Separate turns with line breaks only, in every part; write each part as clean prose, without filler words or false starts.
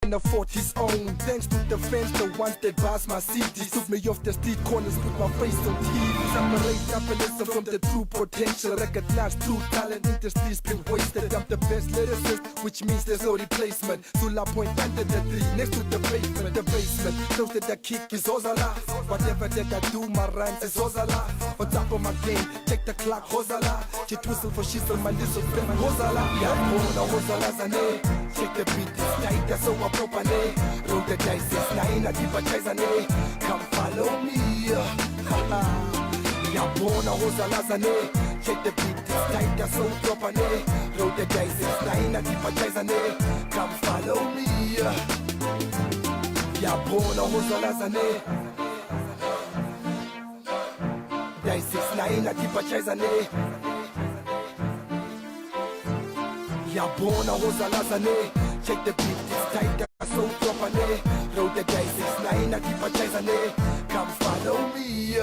and afford his own. Thanks to the fans, the ones that buys my CDs. Took me off the street corners, put my face on TV. Separate capitalism from the true potential. Recognize true talent, industry's been wasted. I'm the best lyricist, which means there's no replacement. Sula point under the tree, next to the pavement. The basement, close to the kick is Ozala. Whatever that I do, my rhymes is Ozala. On top of my game, check the clock, Ozala. Get whistle for shizzle, my little friend, Ozala. Yeah, Ozala Zane. Check the beat, it's tight, that's so proper. Roll the dice, it's nine, I deep a come follow me. Yeah, born a Ozala Zane. Check the beat, it's tight, that's so proper. Roll the dice, it's nine, I deep a come follow me. Yeah, born a Ozala Zane. Dice, it's nine, I deep a Yeah, born a Ozala Zane. Check the beat, it's tight, that's so proper. Roll the dice, it's nine, I keep a come follow me.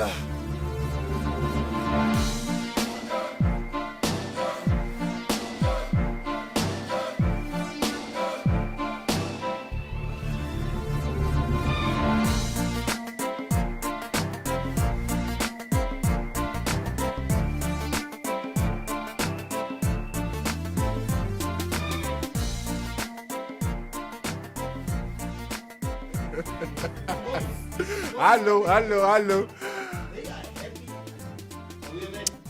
Hello.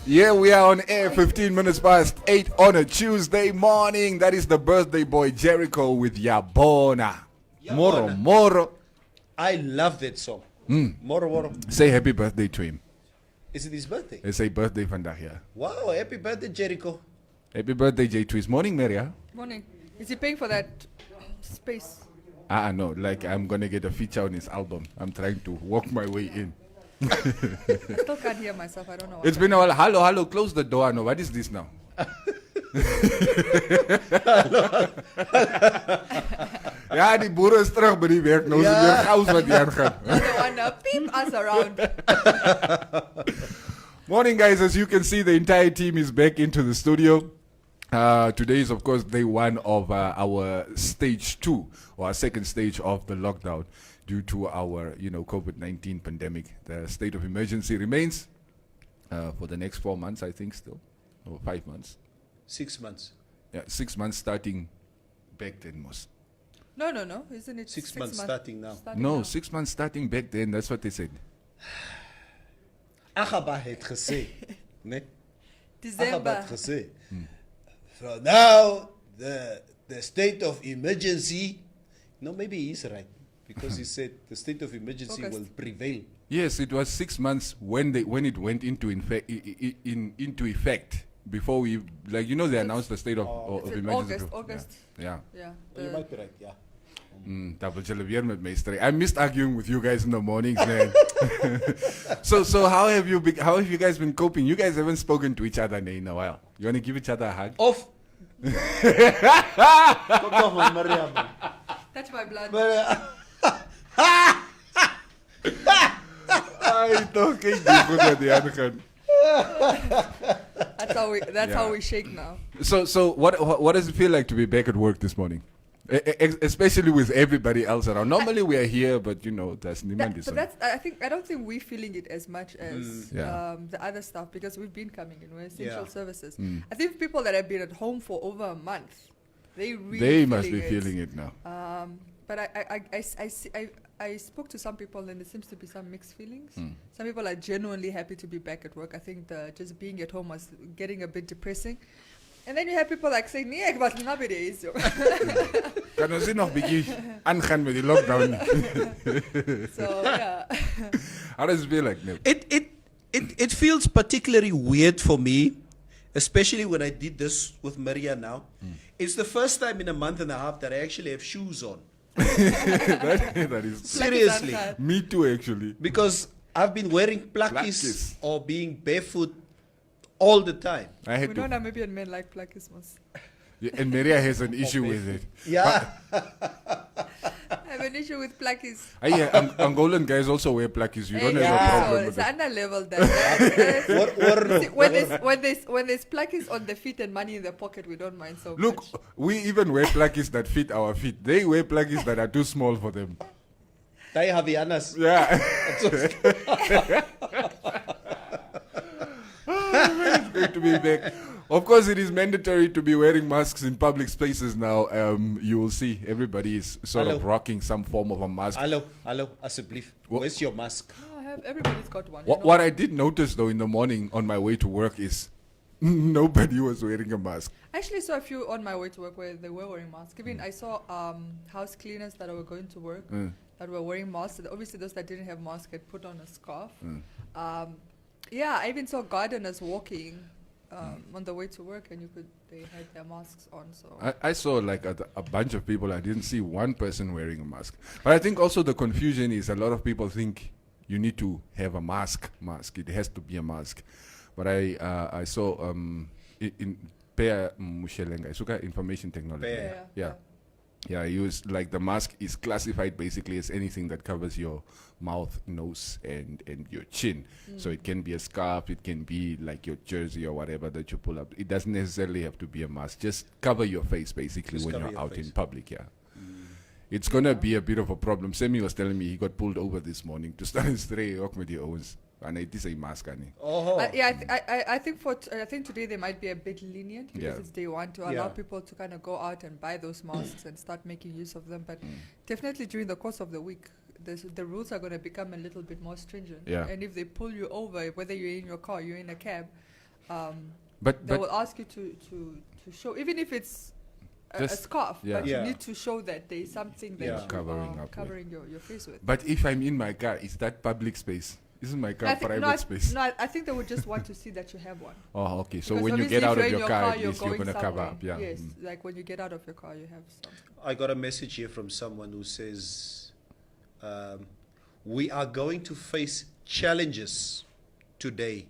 Yeah, we are on air 15 minutes past 8 on a Tuesday morning. That is the birthday boy Jericho with Yabona. Moro.
I love that song. Moro.
Say happy birthday to him.
Is it his birthday?
It's a birthday vandaag, yeah.
Wow, happy birthday, Jericho.
Happy birthday, J Twist. Morning, Maria.
Morning. Is he paying for that space?
No, like I'm gonna get a feature on his album. I'm trying to walk my way in.
I still can't hear myself. I don't know.
It's been a while. Hello, close the door. No, what is this now? Ja, die boere is terug by die werk. Nou is het weer chaos wat die aangaan.
Peep us around.
Morning, guys. As you can see, the entire team is back into the studio. Today is, of course, day one of our stage 2, or our second stage of the lockdown due to our, COVID-19 pandemic. The state of emergency remains for the next 4 months, I think, still, or 5 months.
6 months.
Yeah, 6 months starting back then, most.
No. Isn't it
6 months starting now?
No, 6 months starting back then. That's what they said.
Agaba het gesê, né?
December.
Agaba het gesê. So now the state of emergency. No, maybe he's right because he said the state of emergency will prevail.
Yes, it was 6 months when it went into effect. Before we, they announced the state of emergency.
August.
Yeah.
You might be right. Yeah.
I missed arguing with you guys in the mornings, man. So how have you guys been coping? You guys haven't spoken to each other in a while. You want to give each other a hug?
Off.
Touch my blood. That's how we shake now.
So what does it feel like to be back at work this morning? Especially with everybody else around. Normally we are here, but that's niemand.
I don't think we're feeling it as much as the other stuff because we've been coming in. We're essential services. I think people that have been at home for over a month, they
must be feeling it now.
But I spoke to some people and there seems to be some mixed feelings. Some people are genuinely happy to be back at work. I think just being at home was getting a bit depressing. And then you have people like saying, nee, ek was nie by die huis.
Kan ons nog bietjie aangaan met die lockdown?
So, yeah.
How does it feel like, Neil?
It feels particularly weird for me, especially when I did this with Maria now. It's the first time in a month and a half that I actually have shoes on.
that is
seriously.
Me too, actually.
Because I've been wearing plakkies or being barefoot all the time.
We
know Namibian men like plakismus.
Yeah, and Maria has an issue with it.
Yeah.
I an issue with plakkies.
Yeah, Angolan guys also wear plakkies. You don't have a
yeah.
problem
So
with
it's
it.
another level. That, See, when there's plakkies on the feet and money in the pocket, we don't mind so
Look,
much.
we even wear plakkies that fit our feet. They wear plakkies that are too small for them.
Tay Havianas.
Yeah. It's great to be back. Of course, it is mandatory to be wearing masks in public spaces now. You will see everybody is sort of
Hello.
rocking some form of a mask.
Hello, asseblief.
What-
Where's your mask?
No, everybody's got one.
What I did notice though in the morning on my way to work is nobody was wearing a mask.
I actually saw a few on my way to work where they were wearing masks. Even I saw house cleaners that were going to work that were wearing masks. Obviously, those that didn't have masks had put on a scarf. Yeah, I even saw gardeners walking on the way to work, and they had their masks on. So
I saw like a bunch of people. I didn't see one person wearing a mask. But I think also the confusion is a lot of people think you need to have a mask. It has to be a mask. But I saw in Per Mushelenga, Suka Information Technology.
yeah.
Yeah, use like the mask is classified basically as anything that covers your mouth, nose, and your chin. So it can be a scarf, it can be like your jersey or whatever that you pull up. It doesn't necessarily have to be a mask. Just cover your face basically
Just
when
cover
you're
your
out
face.
in public. Yeah, it's gonna be a bit of a problem. Semi was telling me he got pulled over this morning to start his stray walk with the owns. And it is a mask, ani.
Oh.
I think I think today they might be a bit lenient because
Yeah.
it's day one to allow
Yeah.
people to kind of go out and buy those masks and start making use of them. But definitely during the course of the week, the rules are going to become a little bit more stringent.
Yeah.
And if they pull you over, whether you're in your car, you're in a cab,
But
they will ask you to show, even if it's a
Just-
scarf,
yeah.
but
Yeah.
you need to show that there's something that
Yeah.
you
Covering
are
up with.
covering your face with.
But if I'm in my car, is that public space? Isn't my car private space?
No, I think they would just want to see that you have one.
Oh, okay. So
Because
when you
obviously
get
if
out
you're
of
in
your car, at
you're
least you're
going
going to cover
somewhere.
up. Yeah.
Yes, like when you get out of your car, you have something.
I got a message here from someone who says, we are going to face challenges today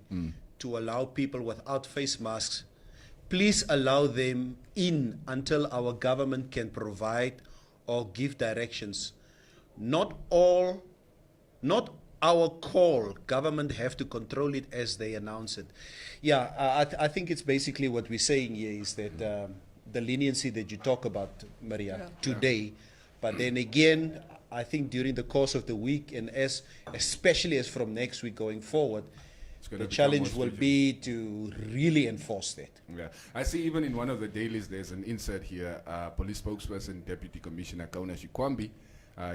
to allow people without face masks. Please allow them in until our government can provide or give directions. Not our call. Government have to control it as they announce it. Yeah, I think it's basically what we're saying here is that the leniency that you talk about, Maria,
Yeah.
today. But then again, I think during the course of the week and especially as from next week going forward,
It's gonna
the
become
challenge
more
will
stringent.
be to really enforce that.
Yeah, I see even in one of the dailies there's an insert here. Police spokesperson Deputy Commissioner Kauna Shikwambi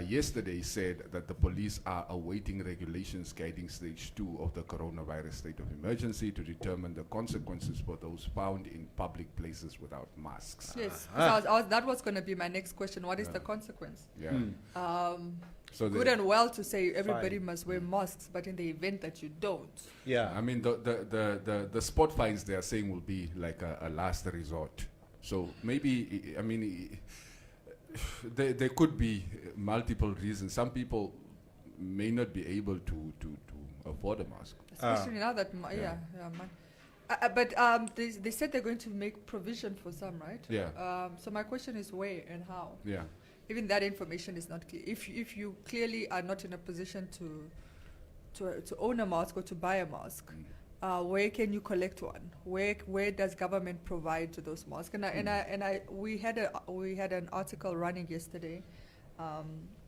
yesterday said that the police are awaiting regulations guiding stage 2 of the coronavirus state of emergency to determine the consequences for those found in public places without masks.
Yes, that was going to be my next question. What is the consequence?
Yeah. So
Good and well to say everybody
Fine.
must wear masks, but in the event that you don't,
Yeah.
I mean, the spot fines they are saying will be like a last resort. So maybe, I mean, there could be multiple reasons. Some people may not be able to afford a mask.
especially now that but they said they're going to make provision for some, right?
Yeah.
So my question is where and how?
Yeah.
Even that information is not clear. If you clearly are not in a position to own a mask or to buy a mask, where can you collect one? Where does government provide to those masks? We had an article running yesterday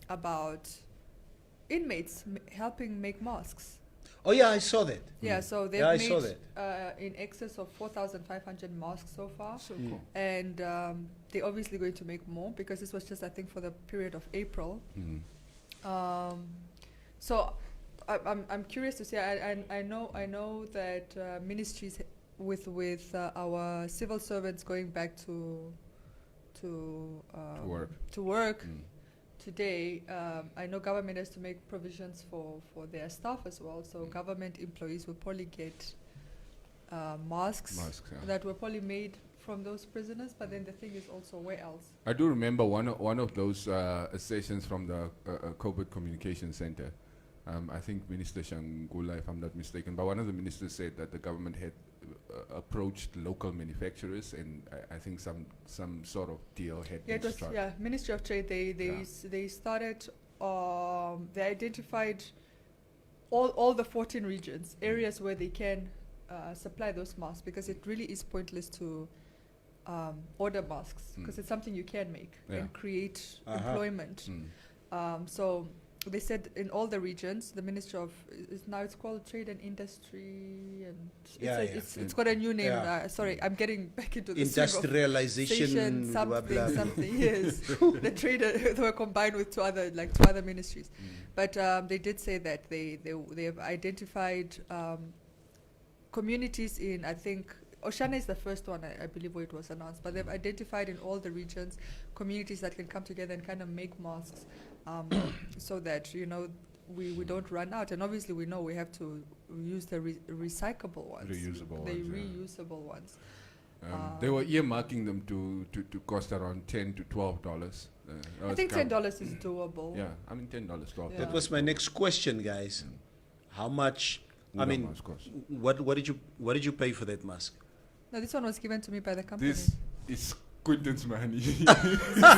about inmates helping make masks.
Oh yeah, I saw that.
Yeah, so they've
Yeah, I
made
saw that.
in excess of 4,500 masks so far.
So cool.
And they're obviously going to make more because this was just, I think, for the period of April. So I'm curious to see. I know that ministries with our civil servants going back to work today. I know government has to make provisions for their staff as well. So government employees will probably get masks
Yeah.
that were probably made from those prisoners. But then the thing is also where else?
I do remember one of those sessions from the COVID Communication Center. I think Minister Shangula, if I'm not mistaken, but one of the ministers said that the government had approached local manufacturers, and I think some sort of deal had
Yeah, it
been
was
struck.
Ministry of Trade.
Yeah.
They started. They identified all the 14 regions, areas where they can supply those masks, because it really is pointless to order masks, because it's something you can make and create employment. So they said in all the regions, the Ministry of now it's called Trade and Industry, and it's got a new name.
Yeah.
Sorry, I'm getting back into the swing of
Industrialization, blah, blah, blah.
something. Yes, the trade they were combined with two other ministries, but they did say that they have identified communities in, I think Oshana is the first one, I believe, where it was announced, but they've identified in all the regions communities that can come together and kind of make masks, so that we don't run out. And obviously we know we have to use the recyclable ones, reusable ones.
They were earmarking them to cost around $10 to $12.
I think $10 is doable.
Yeah, I mean $10, $12.
Yeah.
That was my next question, guys. How much? I mean, what did you pay for that mask?
No, this one was given to me by the company.
This is Quinton's money.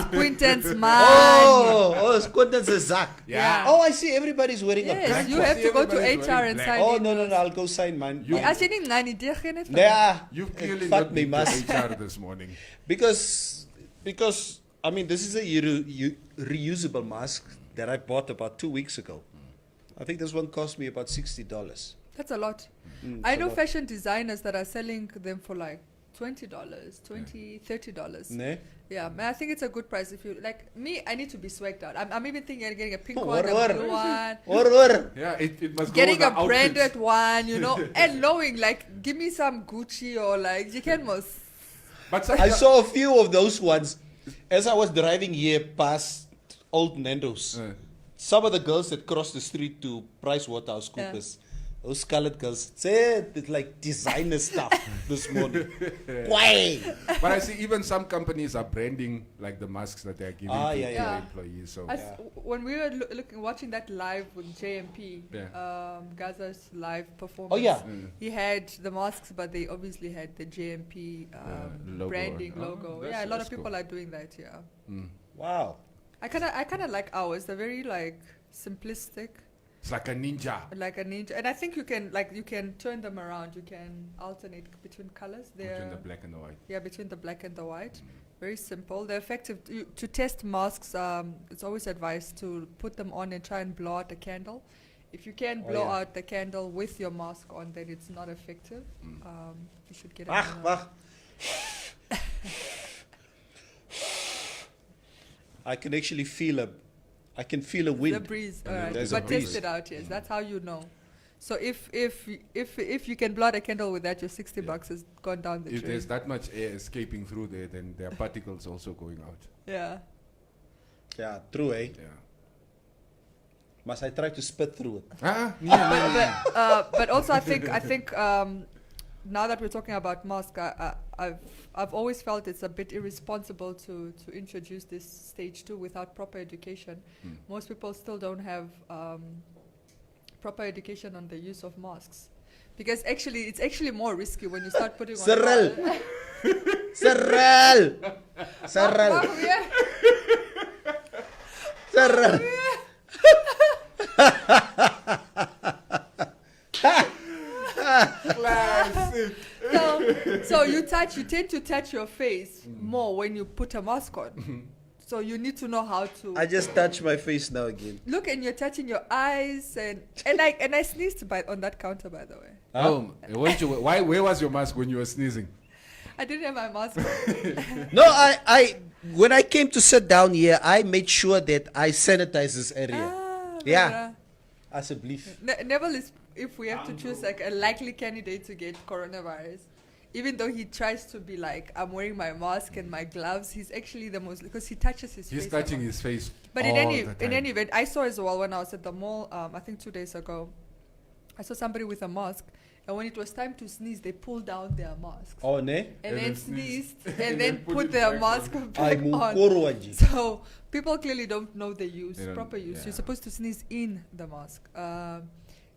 Quinton's money.
Oh, Quinton's a Zak.
Yeah.
Oh, I see. Everybody's wearing a black.
Yes, you have to go to
Everybody's
HR and
wearing
sign
Oh
in.
no, I'll go sign mine.
Yeah.
You've clearly
Fuck
not
me,
been to
mask.
HR this morning.
Because I mean, this is a reusable mask that I bought about 2 weeks ago. I think this one cost me about $60.
That's a lot.
Mm,
I
it's a
know
lot.
fashion designers that are selling them for like $20, $20, $30.
Ne?
Yeah, man, I think it's a good price. If you like me, I need to be swagged out. I'm even thinking of getting a pink one,
Or.
a blue one,
Or.
Yeah, it must
getting
go
a
with the
branded
outfits.
one, and knowing like, give me some Gucci or like you can most.
But
I saw a few of those ones as I was driving here past Old Nando's. Some of the girls that crossed the street to PricewaterhouseCoopers, those colored girls, said it's like designer stuff this morning. Why?
But I see even some companies are branding like the masks that they're giving to
yeah,
their
yeah.
employees. So
When we were watching that live with JMP, Gaza's live performance.
Oh yeah.
He had the masks, but they obviously had the JMP
logo
branding
on. Oh,
logo.
that's-
Yeah, a lot of
that's
people
cool.
are doing that. Yeah,
Wow.
I kind of like ours. They're very like simplistic,
it's like a ninja.
like a ninja. And I think you can turn them around. You can alternate between colors.
Between the black and the white.
Yeah, between the black and the white. Very simple. They're effective. To test masks, it's always advised to put them on and try and blow out the candle. If you can blow out the candle with your mask on, then it's not effective. You should get
Wach. I can actually feel a wind.
the breeze.
And
All
then
right,
there's
but
a breeze.
test it out. Yes, that's how you know. So if you can blow out a candle with that, your $60 has gone down the
If
drain.
there's that much air escaping through there, then there are particles also going out.
Yeah.
Yeah, true, eh?
Yeah.
Must I try to spit through it?
But also I think now that we're talking about masks, I've always felt it's a bit irresponsible to introduce this stage 2 without proper education. Most people still don't have proper education on the use of masks, because it's actually more risky when you start putting
Cyril.
on.
Cyril! Cyril!
Classic.
So you tend to touch your face more when you put a mask on. So you need to know how to
I just touch my face now again.
look, and you're touching your eyes and I sneezed on that counter, by the way.
Oh, where was your mask when you were sneezing?
I didn't have my mask on.
No, I when I came to sit down here, I made sure that I sanitize this area. Yeah. As a belief.
Neville is, if we have to choose like a likely candidate to get coronavirus, even though he tries to be like, I'm wearing my mask and my gloves, he's actually the most, because he touches his face.
He's touching
a lot.
his face.
But
all
in
the
any
time.
event, I saw as well when I was at the mall, I think 2 days ago, I saw somebody with a mask, and when it was time to sneeze, they pulled down their masks.
Oh, ne?
And then
then
sneezed,
sneezed,
and then put
it
their
back
mask
on.
back
I'm
on.
Mukorowaji.
So people clearly don't know the use,
They don't-
proper use.
yeah.
You're supposed to sneeze in the mask.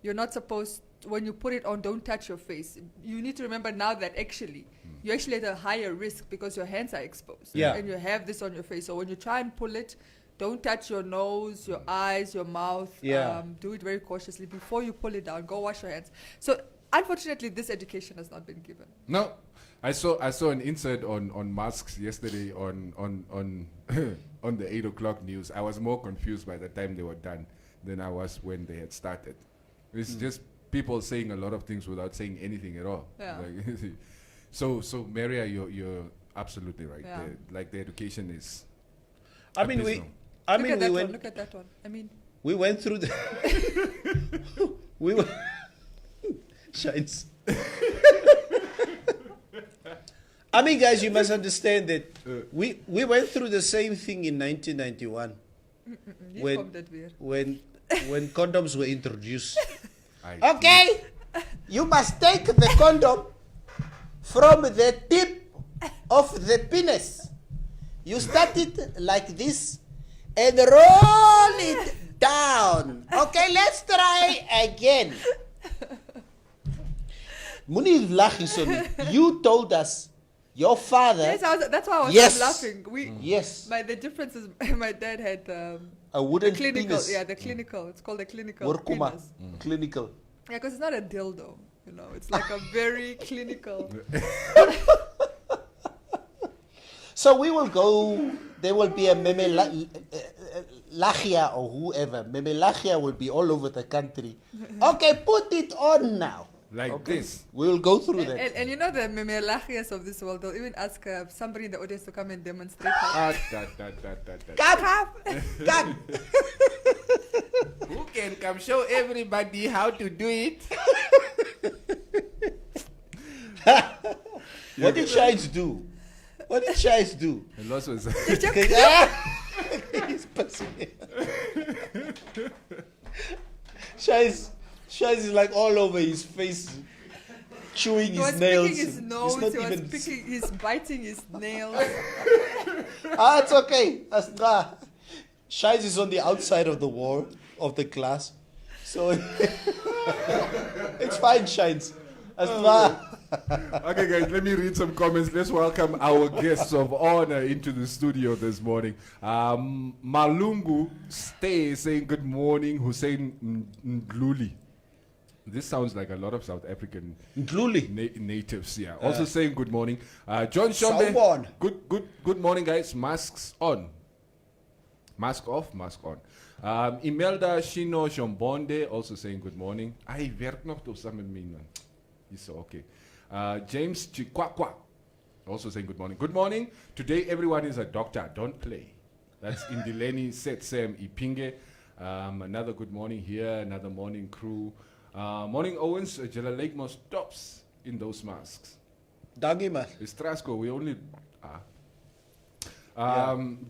You're not supposed when you put it on, don't touch your face. You need to remember now that actually you're actually at a higher risk because your hands are exposed.
Yeah.
And you have this on your face. So when you try and pull it, don't touch your nose, your eyes, your mouth.
Yeah.
Do it very cautiously before you pull it down. Go wash your hands. So unfortunately, this education has not been given.
No, I saw an insert on masks yesterday on on the 8 o'clock news. I was more confused by the time they were done than I was when they had started. It's just people saying a lot of things without saying anything at all.
Yeah.
Like, so Maria, you're absolutely right.
Yeah.
The education is.
I mean,
abysmal.
Look at that one. I mean,
we went through the we were shines. I mean, guys, you must understand that we went through the same thing in 1991
hier
when
komt het weer.
when condoms were introduced.
I
Okay, you must take the condom from the tip of the penis. You start it like this and roll it down. Okay, let's try again. Moenie lag so nie. You told us your father.
Yes, that's why I was
Yes.
laughing.
Yes,
The difference is my dad had
a wooden
clinical.
penis.
Yeah, the clinical. It's called a clinical
Workuma.
penis.
Clinical.
Yeah, because it's not a dildo. You know, it's like a very clinical.
So we will go. There will be a Memelagia or whoever. Memelagia will be all over the country. Okay, put it on now.
like this.
We will go through that.
And you know the memelagias of this world, they'll even ask somebody in the audience to come and demonstrate how.
Come, come.
Who can come show everybody how to do it?
What did Shines do? What did Shines do?
And lots was
He's passing. Shines is like all over his face, chewing
He
his
was
nails.
picking his nose,
It's not
he was
even-
picking, he's biting his nails.
It's okay. Shines is on the outside of the wall of the class. So it's fine, Shines.
Okay, guys, let me read some comments. Let's welcome our guests of honor into the studio this morning. Malungu Stay saying good morning. Hussein Ndluli. This sounds like a lot of South African
Ndluli.
natives. Yeah. Also saying good morning. John Shombe.
Sawubona.
Good morning, guys. Masks on. Mask off, mask on. Imelda Shino Shombonde also saying good morning. I werk nog tot samen met mij. Is okay. James Chikwakwa also saying good morning. Good morning. Today everyone is a doctor. Don't play. That's Indileni Set Sam Ipinge. Another good morning here. Another morning crew. Morning Owens. Jela Lake most stops in those masks.
Dankie man.
It's Trasco. We only.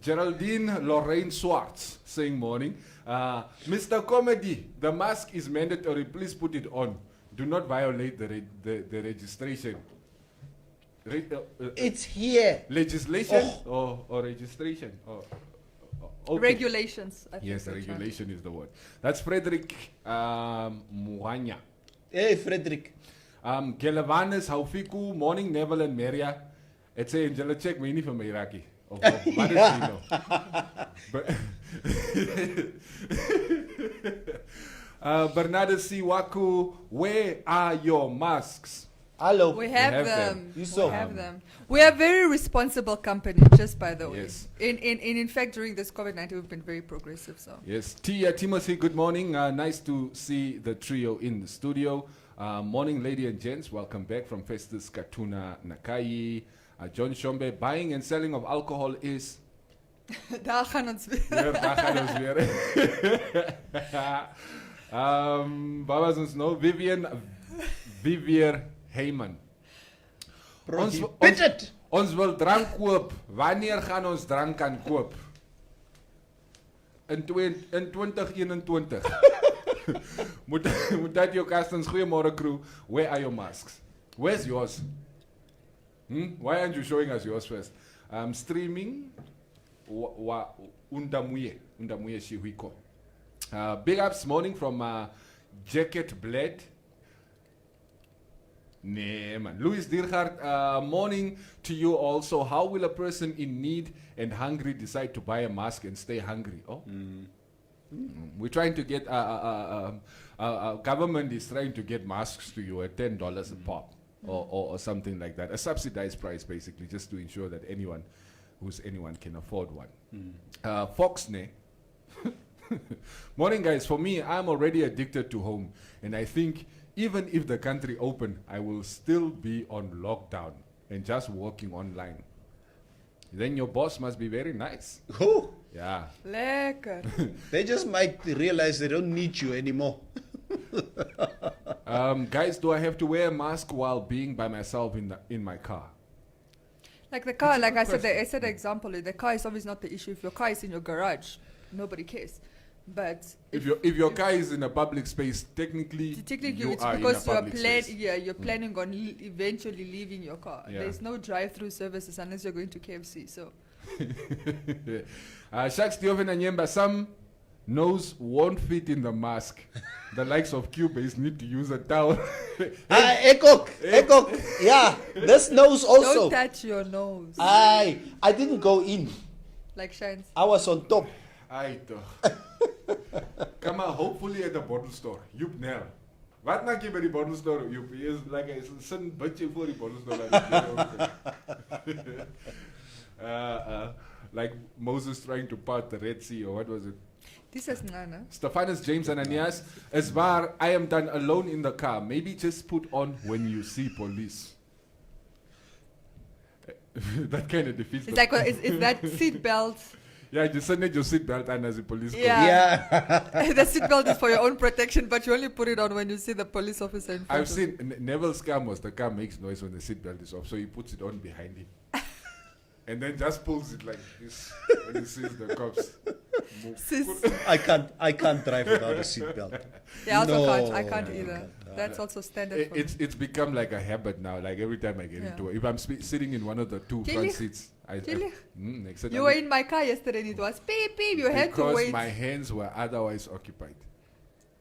Geraldine Lorraine Swartz saying morning. Mr. Comedy, the mask is mandatory. Please put it on. Do not violate the registration.
It's here.
Legislation or registration? Okay.
Regulations. I think
Yes,
they're trying to-
regulation is the word. That's Frederick Muhanya.
Hey, Frederick.
Gelavanis Haufiku, morning Neville and Maria. It's a Angela check me from Iraqi. What is he know? Bernardo Siwaku, where are your masks?
Hello.
We have
have
them.
them.
You
We
saw.
have them. We are a very responsible company, just by the way.
Yes.
In fact, during this COVID-19, we've been very progressive. So
Yes, Tia Timothy, good morning. Nice to see the trio in the studio. Morning, ladies and gents. Welcome back from Festus Katuna Nakai. John Shombe, buying and selling of alcohol is.
daar gaan ons weer.
Ja, daar gaan ons weer. Wat was ons nou? Vivier Heyman.
Prohibited.
Ons wil drank koop. Wanneer gaan ons drank kan koop? In 2021. moet dat jou kastens. Goeiemorgen crew. Where are your masks? Where's yours? Why aren't you showing us yours first? Streaming. Undamuye Shihuiko. Big ups morning from Jacket Bled. Nee, man. Louis Dirgaard, morning to you also. How will a person in need and hungry decide to buy a mask and stay hungry? Oh, we're trying to get, government is trying to get masks to you at $10 a pop or something like that. A subsidized price, basically, just to ensure that anyone can afford one. Foxney. Morning, guys. For me, I'm already addicted to home, and I think even if the country open, I will still be on lockdown and just working online. Then your boss must be very nice.
Who?
Yeah.
Lekker.
They just might realize they don't need you anymore.
Guys, do I have to wear a mask while being by myself in my car?
Like the car, like I said the example, the car is obviously not the issue. If your car is in your garage, nobody cares. But
if your car is in a public space, technically you
it's
are
because
in a public space.
you're planning on eventually leaving your car.
Yeah.
There's no drive-through services unless you're going to KFC. So
Shaks Dioven Anyemba, some nose won't fit in the mask. The likes of Cubase need to use a towel.
Ekok. Yeah, this nose also.
don't touch your nose.
I didn't go in.
Like Shines.
I was on top.
Come on, hopefully at the bottle store. Joep Nel. Wat maak jy by die bottle store? Joep, jy is like a sin bitjie voor die bottle store. Like Moses trying to part the Red Sea, or what was it?
This is Nana.
Stephanus James Ananias, as waar I am done alone in the car. Maybe just put on when you see police. That kind of defeats
It's like it's that seat belt.
Yeah, just send your seatbelt and as a police car.
Yeah.
The seat belt is for your own protection, but you only put it on when you see the police officer in front
I've seen Neville's car the car makes noise when the seatbelt is off, so he puts it on behind him. And then just pulls it like this when he sees the cops move.
Sis.
I can't drive without a seatbelt.
Yeah, I also
No,
can't. I can't
no,
either.
no.
That's also standard for me.
It's become like a habit now. Like every time I get into it, if I'm sitting in one of the two front seats,
You were in my car yesterday and it was beep beep. You had to wait.
Because my hands were otherwise occupied.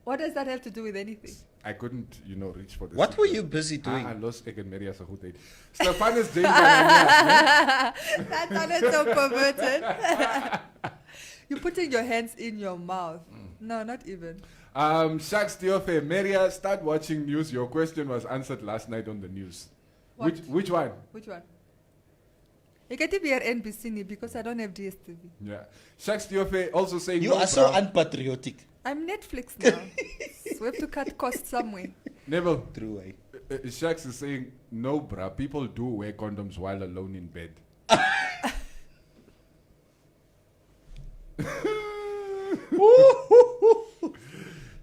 What does that have to do with anything?
I couldn't, reach for this.
What were you busy doing?
I lost Egen Maria so good. Stephanus James Ananias,
That sounded so perverted. You're putting your hands in your mouth. No, not even.
Shaks Diofe, Maria, start watching news. Your question was answered last night on the news.
What?
Which one?
Which one? You get to be at NBC because I don't have DSTV.
Yeah. Shaks Diofe also saying
You are so unpatriotic.
I'm Netflix now. So we have to cut costs somewhere.
Neville.
True, eh?
Shaks is saying, no, bruh, people do wear condoms while alone in bed.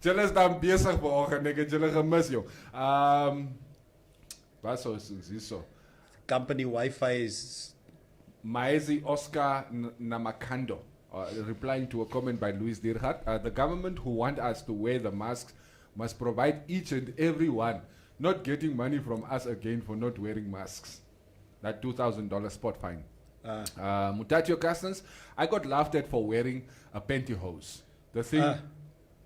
Julle is dan besig vanoggend, ek het julle gemis, joh. Wat sou so?
Company Wi-Fi is...
Maezi Oscar Namakando, replying to a comment by Louis Dirhat, the government who want us to wear the masks must provide each and every one, not getting money from us again for not wearing masks. That $2,000 spot fine. Mutatio Castans, I got laughed at for wearing a pantyhose. The thing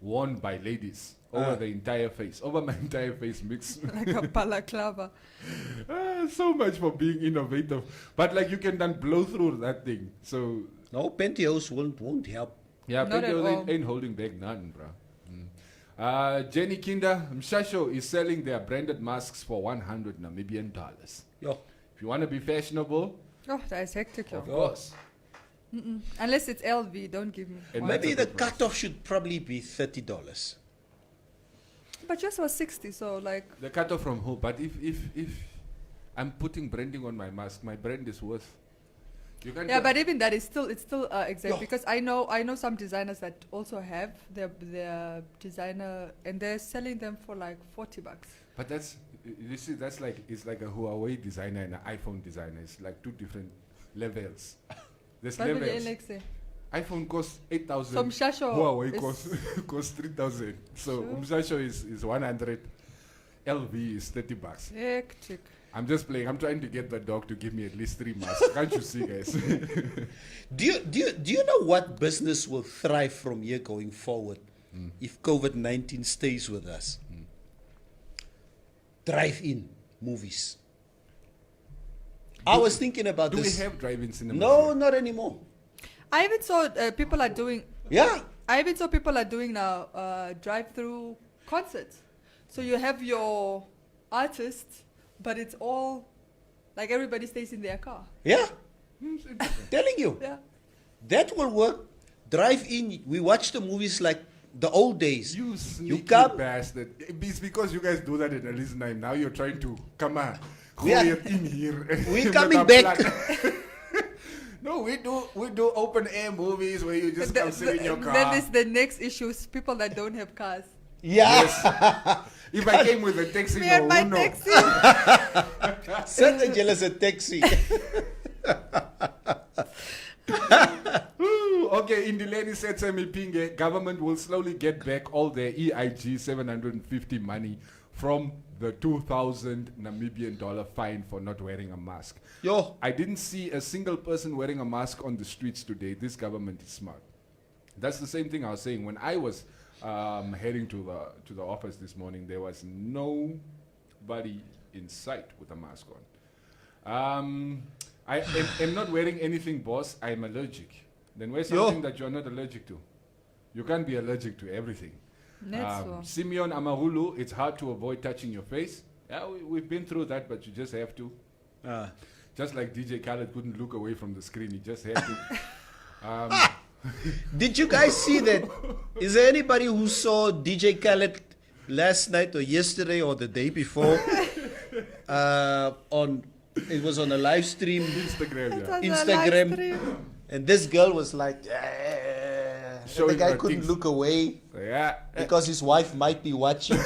worn by ladies over the entire face, over my entire face mix.
Like a balaclava.
So much for being innovative. But like you can then blow through that thing. So
No, pantyhose won't help.
yeah,
Not at
pantyhose
all.
ain't holding back none, bro. Jenny Kinder, Mshasho is selling their branded masks for 100 Namibian dollars.
Yo.
If you want to be fashionable,
Oh, that is hectic.
of
Yo.
course.
Unless it's LV, don't give me.
And
one.
that's
Maybe
a
the
good price.
cutoff should probably be $30.
But yours was 60, so like.
The cutoff from who? But if I'm putting branding on my mask, my brand is worth. You can't.
Yeah,
go-
but even that is still exact
Yo.
because I know some designers that also have their designer and they're selling them for like $40.
But that's you see that's like it's like a Huawei designer and an iPhone designer. It's like two different levels. There's
What will you
levels.
like say?
iPhone costs 8,000.
So Mshasho
Huawei
is-
costs 3,000. So
Sure.
Mshasho is 100. LV is $30.
Hectic.
I'm just playing. I'm trying to get the dog to give me at least 3 masks. Can't you see, guys?
Do you know what business will thrive from here going forward if COVID-19 stays with us? Drive-in. movies. I was thinking about
Do we
this.
have drive-in cinemas?
No,
here?
not anymore.
I even saw people are doing.
Yeah.
I even saw people are doing now drive-through concerts. So you have your artists, but it's all like everybody stays in their car.
Yeah.
It's interesting.
Telling you.
Yeah.
That will work. Drive in. We watch the movies like the old days.
You sneaky
come-
bastard. It's because you guys do that in a list nine. Now you're trying to come on.
We are-
Gooi it in here.
We're
Met
coming
a
back.
plan. No, we do open air movies where you just come sit in your car.
Then is the next issue is people that don't have cars.
Yeah.
If I came with a taxi,
Me and my
no.
taxi.
Send Angelus a taxi.
Ooh, okay, Indileni said Semipinge, government will slowly get back all their EIG 750 money from the 2,000 Namibian dollar fine for not wearing a mask.
Yo.
I didn't see a single person wearing a mask on the streets today. This government is smart. That's the same thing I was saying. When I was heading to the office this morning, there was nobody in sight with a mask on. I am not wearing anything, boss. I'm allergic. Then wear something that you're not allergic to. You can't be allergic to everything.
That's so.
Simeon Amahulu, it's hard to avoid touching your face. Yeah, we've been through that, but you just have to. Just like DJ Khaled couldn't look away from the screen, he just had to.
Did you guys see that? Is there anybody who saw DJ Khaled last night or yesterday or the day before? It was on a live stream,
Instagram,
It
yeah.
was a live
Instagram,
stream.
and this girl was like,
Showing
the guy
her
couldn't
tits.
look away
Yeah.
because his wife might be watching.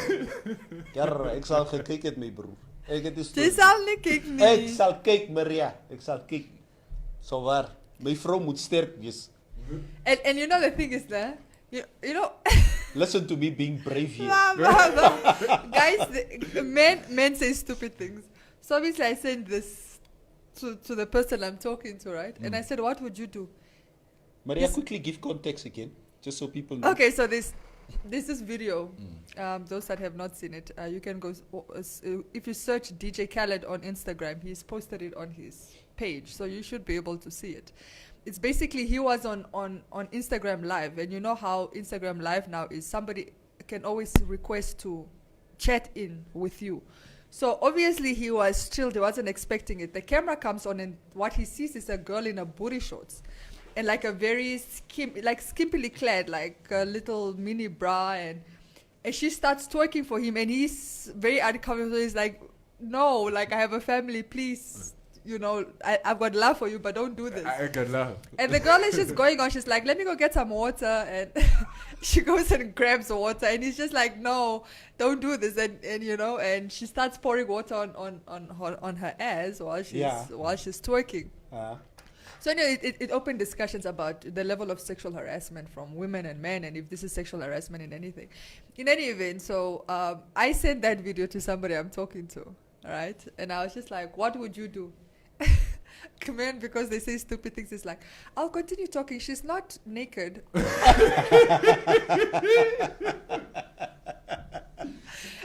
Kerr, ek sal gekyk het my broer. Ek het die storie.
Jy sal nie kyk nie.
Ek sal kyk, Maria. Ek sal kyk. So waar. My vrou moet sterk wees.
And you know the thing is that you know
Listen to me being brave here.
guys, men say stupid things. So obviously I sent this to the person I'm talking to, right? And I said, what would you do?
Maria, quickly give context again, just so people know.
Okay, so there's this video. Those that have not seen it, you can go. If you search DJ Khaled on Instagram, he's posted it on his page, so you should be able to see it. It's basically he was on Instagram Live, and you know how Instagram Live now is. Somebody can always request to chat in with you. So obviously he was chilled. He wasn't expecting it. The camera comes on, and what he sees is a girl in a booty shorts. And like a very skimpily clad, like a little mini bra, and she starts twerking for him, and he's very uncomfortable. He's like, "No, like I have a family, please, you know, I've got love for you, but don't do this."
I can laugh.
And the girl is just going on. She's like, "Let me go get some water," and she goes and grabs water, and he's just like, "No, don't do this," and you know, and she starts pouring water on her ass while she's twerking. So anyway, it opened discussions about the level of sexual harassment from women and men, and if this is sexual harassment in anything. In any event, so I sent that video to somebody I'm talking to, all right? And I was just like, what would you do? Men, because they say stupid things, it's like, I'll continue talking. She's not naked.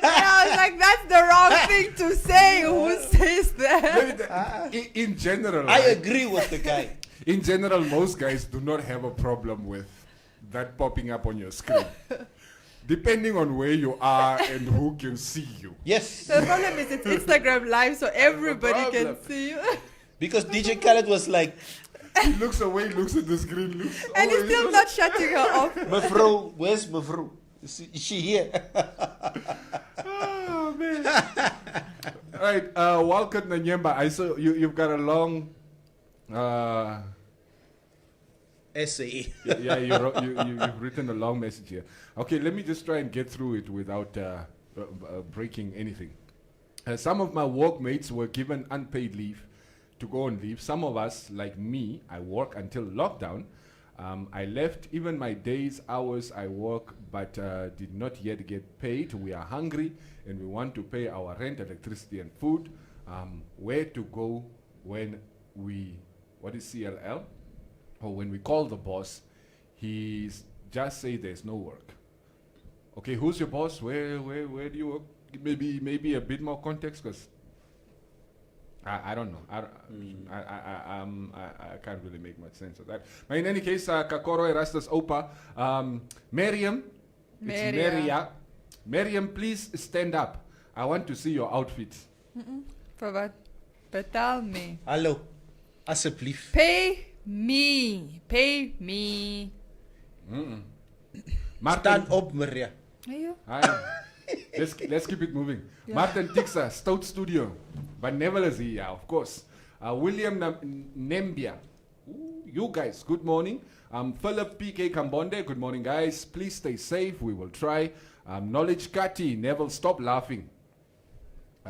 And I was like, that's the wrong thing to say. Who says that?
In general,
I
right?
agree with the guy.
In general, most guys do not have a problem with that popping up on your screen. Depending on where you are and who can see you.
Yes.
The problem is it's Instagram Live, so everybody can
problem.
see you.
Because DJ Khaled was like,
He looks away, looks at the screen, looks.
And he's still not shutting her off.
Mevrouw, where's Mevrouw? Is she here?
Oh, man. All right, Walcott Nanyemba, I saw you've got a long.
Essay.
You've written a long message here. Okay, let me just try and get through it without breaking anything. Some of my workmates were given unpaid leave to go on leave. Some of us, like me, I work until lockdown. I left even my days, hours I work, but did not yet get paid. We are hungry and we want to pay our rent, electricity and food. Where to go when what is CLL? Or when we call the boss, he's just say there's no work. Okay, who's your boss? Where do you work? Maybe a bit more context, because I don't know. I can't really make much sense of that. But in any case, Kakoro Erastus Opa, Miriam, it's Maria. Miriam, please stand up. I want to see your outfit.
For what? Betal me.
Hallo, alsjeblieft.
Pay me. Pay me.
Martin,
Staan op, Maria.
Are you?
let's keep it moving.
Yeah.
Martin Tixa, Stout Studio. But Neville is here, of course. William Nembia. Ooh, you guys, good morning. Philip PK Kambonde, good morning, guys. Please stay safe. We will try. Knowledge Kati, Neville, stop laughing.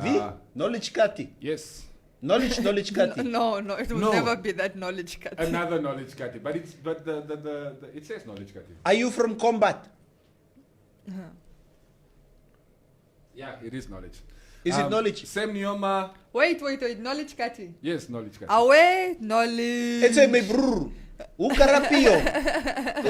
Wie? Knowledge Kati.
Yes.
Knowledge Kati.
No, it will
No.
never be that knowledge cut.
Another knowledge Kati. But it says knowledge Kati.
Are you from combat?
Yeah, it is knowledge.
Is it knowledge?
Sam Nioma.
Wait, knowledge cutty.
Yes, knowledge Kati.
Away, knowledge.
It's a my broer. Hoe karapio?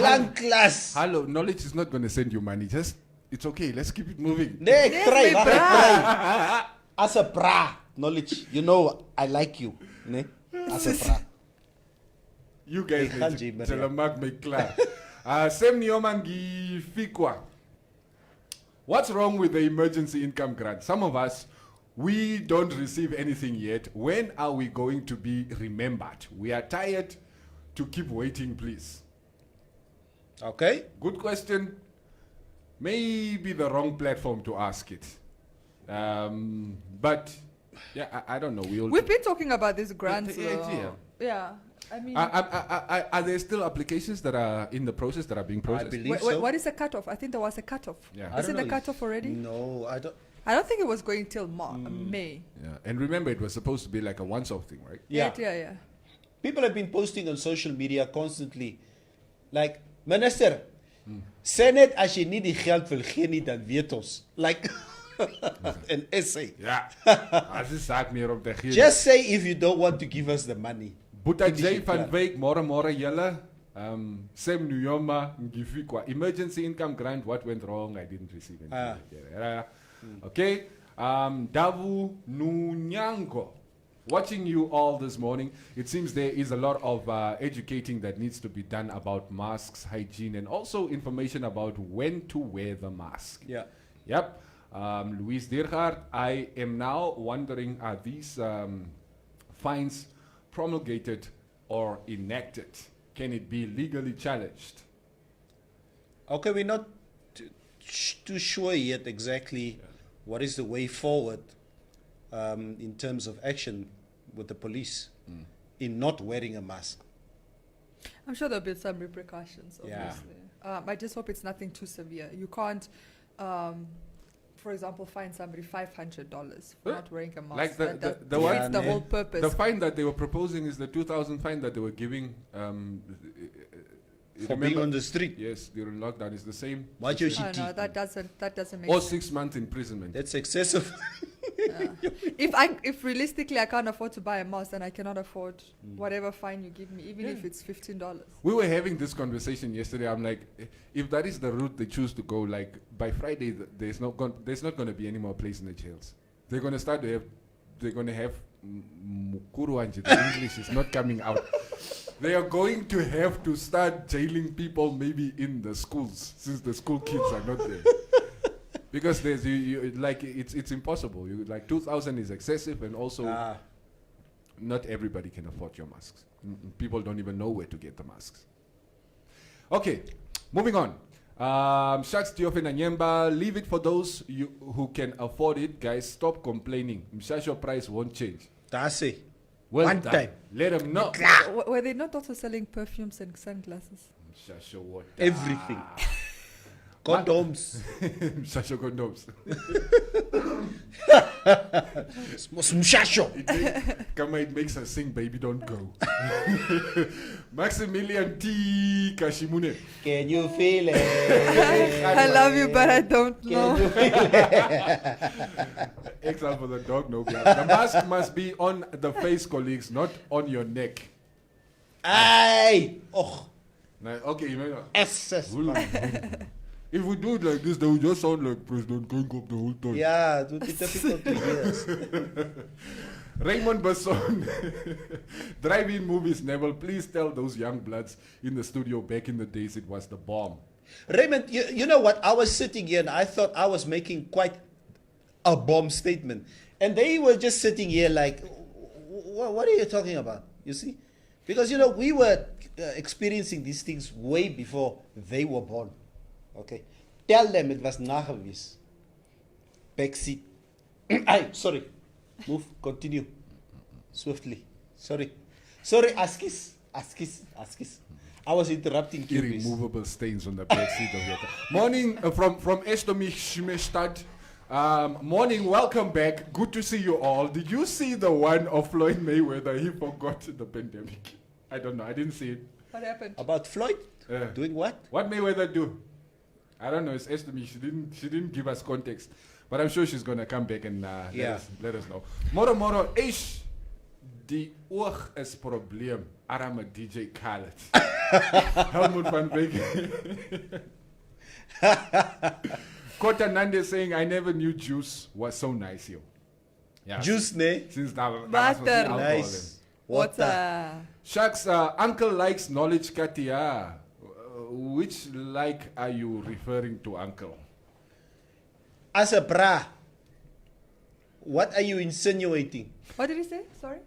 Lang klas.
Hello, knowledge is not going to send you money. Just, it's okay. Let's keep it moving.
Nee, ek
Yes,
try,
my
wacht, ek
bra.
try. As a bra, knowledge. You know I like you. Nee? As a bra.
You guys
Ik ga je,
need
Maria.
to mark me klaar. Sem Nyomangi Fikwa. What's wrong with the emergency income grant? Some of us, we don't receive anything yet. When are we going to be remembered? We are tired to keep waiting, please.
Okay?
Good question. Maybe the wrong platform to ask it. But yeah, I don't know.
We've been talking about these grants.
Yeah.
Yeah. I mean,
are there still applications that are in the process that are being
I
processed?
believe so.
what is the cutoff? I think there was a cutoff.
Yeah.
I
Is
don't
it the
know if-
cutoff already?
No, I don't.
I don't think it was going till May.
Yeah. And remember, it was supposed to be like a once-off thing, right?
Yeah.
Yeah.
People have been posting on social media constantly. Like, minister, sê net as jy nie die geld wil gee nie, dan weet ons. Like, an essay.
Ja. As is zaak meer om te gee.
Just say if you don't want to give us the money.
Boeta
Dit is
J
die
van
plan.
Wyk, môre julle. Sem Nuyoma Ngifikwa. Emergency income grant, what went wrong? I didn't receive anything. Okay. Davu Nunyango. Watching you all this morning, it seems there is a lot of educating that needs to be done about masks, hygiene, and also information about when to wear the mask.
Yeah.
Yep. Louise Diergaard, I am now wondering, are these fines promulgated or enacted? Can it be legally challenged?
Okay, we're not too sure yet exactly what is the way forward in terms of action with the police in not wearing a mask.
I'm sure there'll be some repercussions,
Yeah.
obviously. I just hope it's nothing too severe. You can't, for example, fine somebody $500 for not wearing a mask.
Like the
that
one-
defeats the
Yeah,
whole purpose.
The fine that they were proposing is the 2,000 fine that they were giving.
For being on the street.
Yes, during lockdown is the same.
What you
Oh,
should
no, that doesn't make
Or
sense.
6 months imprisonment.
That's excessive.
If realistically I can't afford to buy a mask, then I cannot afford whatever fine you give me, even if it's $15.
We were having this conversation yesterday. I'm like, if that is the route they choose to go, like by Friday, there's not going to be any more place in the jails. They're going to start to have, they're going to have mukuru anje. The English is not coming out. They are going to have to start jailing people maybe in the schools, since the school kids are not there. Because there's like it's impossible. Like 2,000 is excessive, and also not everybody can afford your masks. People don't even know where to get the masks. Okay, moving on. Shaks Tiofen Anyemba, leave it for those who can afford it. Guys, stop complaining. Mshasho price won't change.
That's it.
Well
One
done.
time.
Let them know.
Were they not also selling perfumes and sunglasses?
Mshasho what?
Everything. Condoms.
Mshasho condoms.
Mshasho.
Come on, it makes us sing, baby, don't go. Maximilian T. Kashimune.
Can you feel it?
I love you, but I don't know.
Can you feel it?
Exile for the dog, no glove. The mask must be on the face, colleagues, not on your neck.
Ay! Oh,
Now, okay, you know,
SS.
if we do it like this, then we just sound like President Gangop the whole time.
Yeah, it would be difficult to hear.
Raymond Besson. Drive-in movies, Neville. Please tell those young bloods in the studio back in the days it was the bomb.
Raymond, you know what? I was sitting here and I thought I was making quite a bomb statement. And they were just sitting here like, what are you talking about? You see? Because, we were experiencing these things way before they were born. Okay? Tell them it was nagewees. Backseat. Sorry. Move. Continue. Swiftly. Sorry. Askis. I was interrupting you.
Irremovable stains on the back seat of your car. Morning from Estomich Schmestad. Morning, welcome back. Good to see you all. Did you see the one of Floyd Mayweather? He forgot the pandemic. I don't know. I didn't see it.
What happened?
About Floyd? Doing what?
What Mayweather do? I don't know. It's Estomich. She didn't give us context. But I'm sure she's going to come back and let us know. Moro, ish. Die oog is probleem. Arme DJ Khaled. Helmut van Beek. Kota Nande saying, I never knew juice was so nice here. Yeah,
Juice, ne?
Since that was
Water.
Nice.
Water.
Shucks, uncle likes knowledge, Katia. Which like are you referring to, uncle?
As a bra, what are you insinuating?
What did he say? Sorry?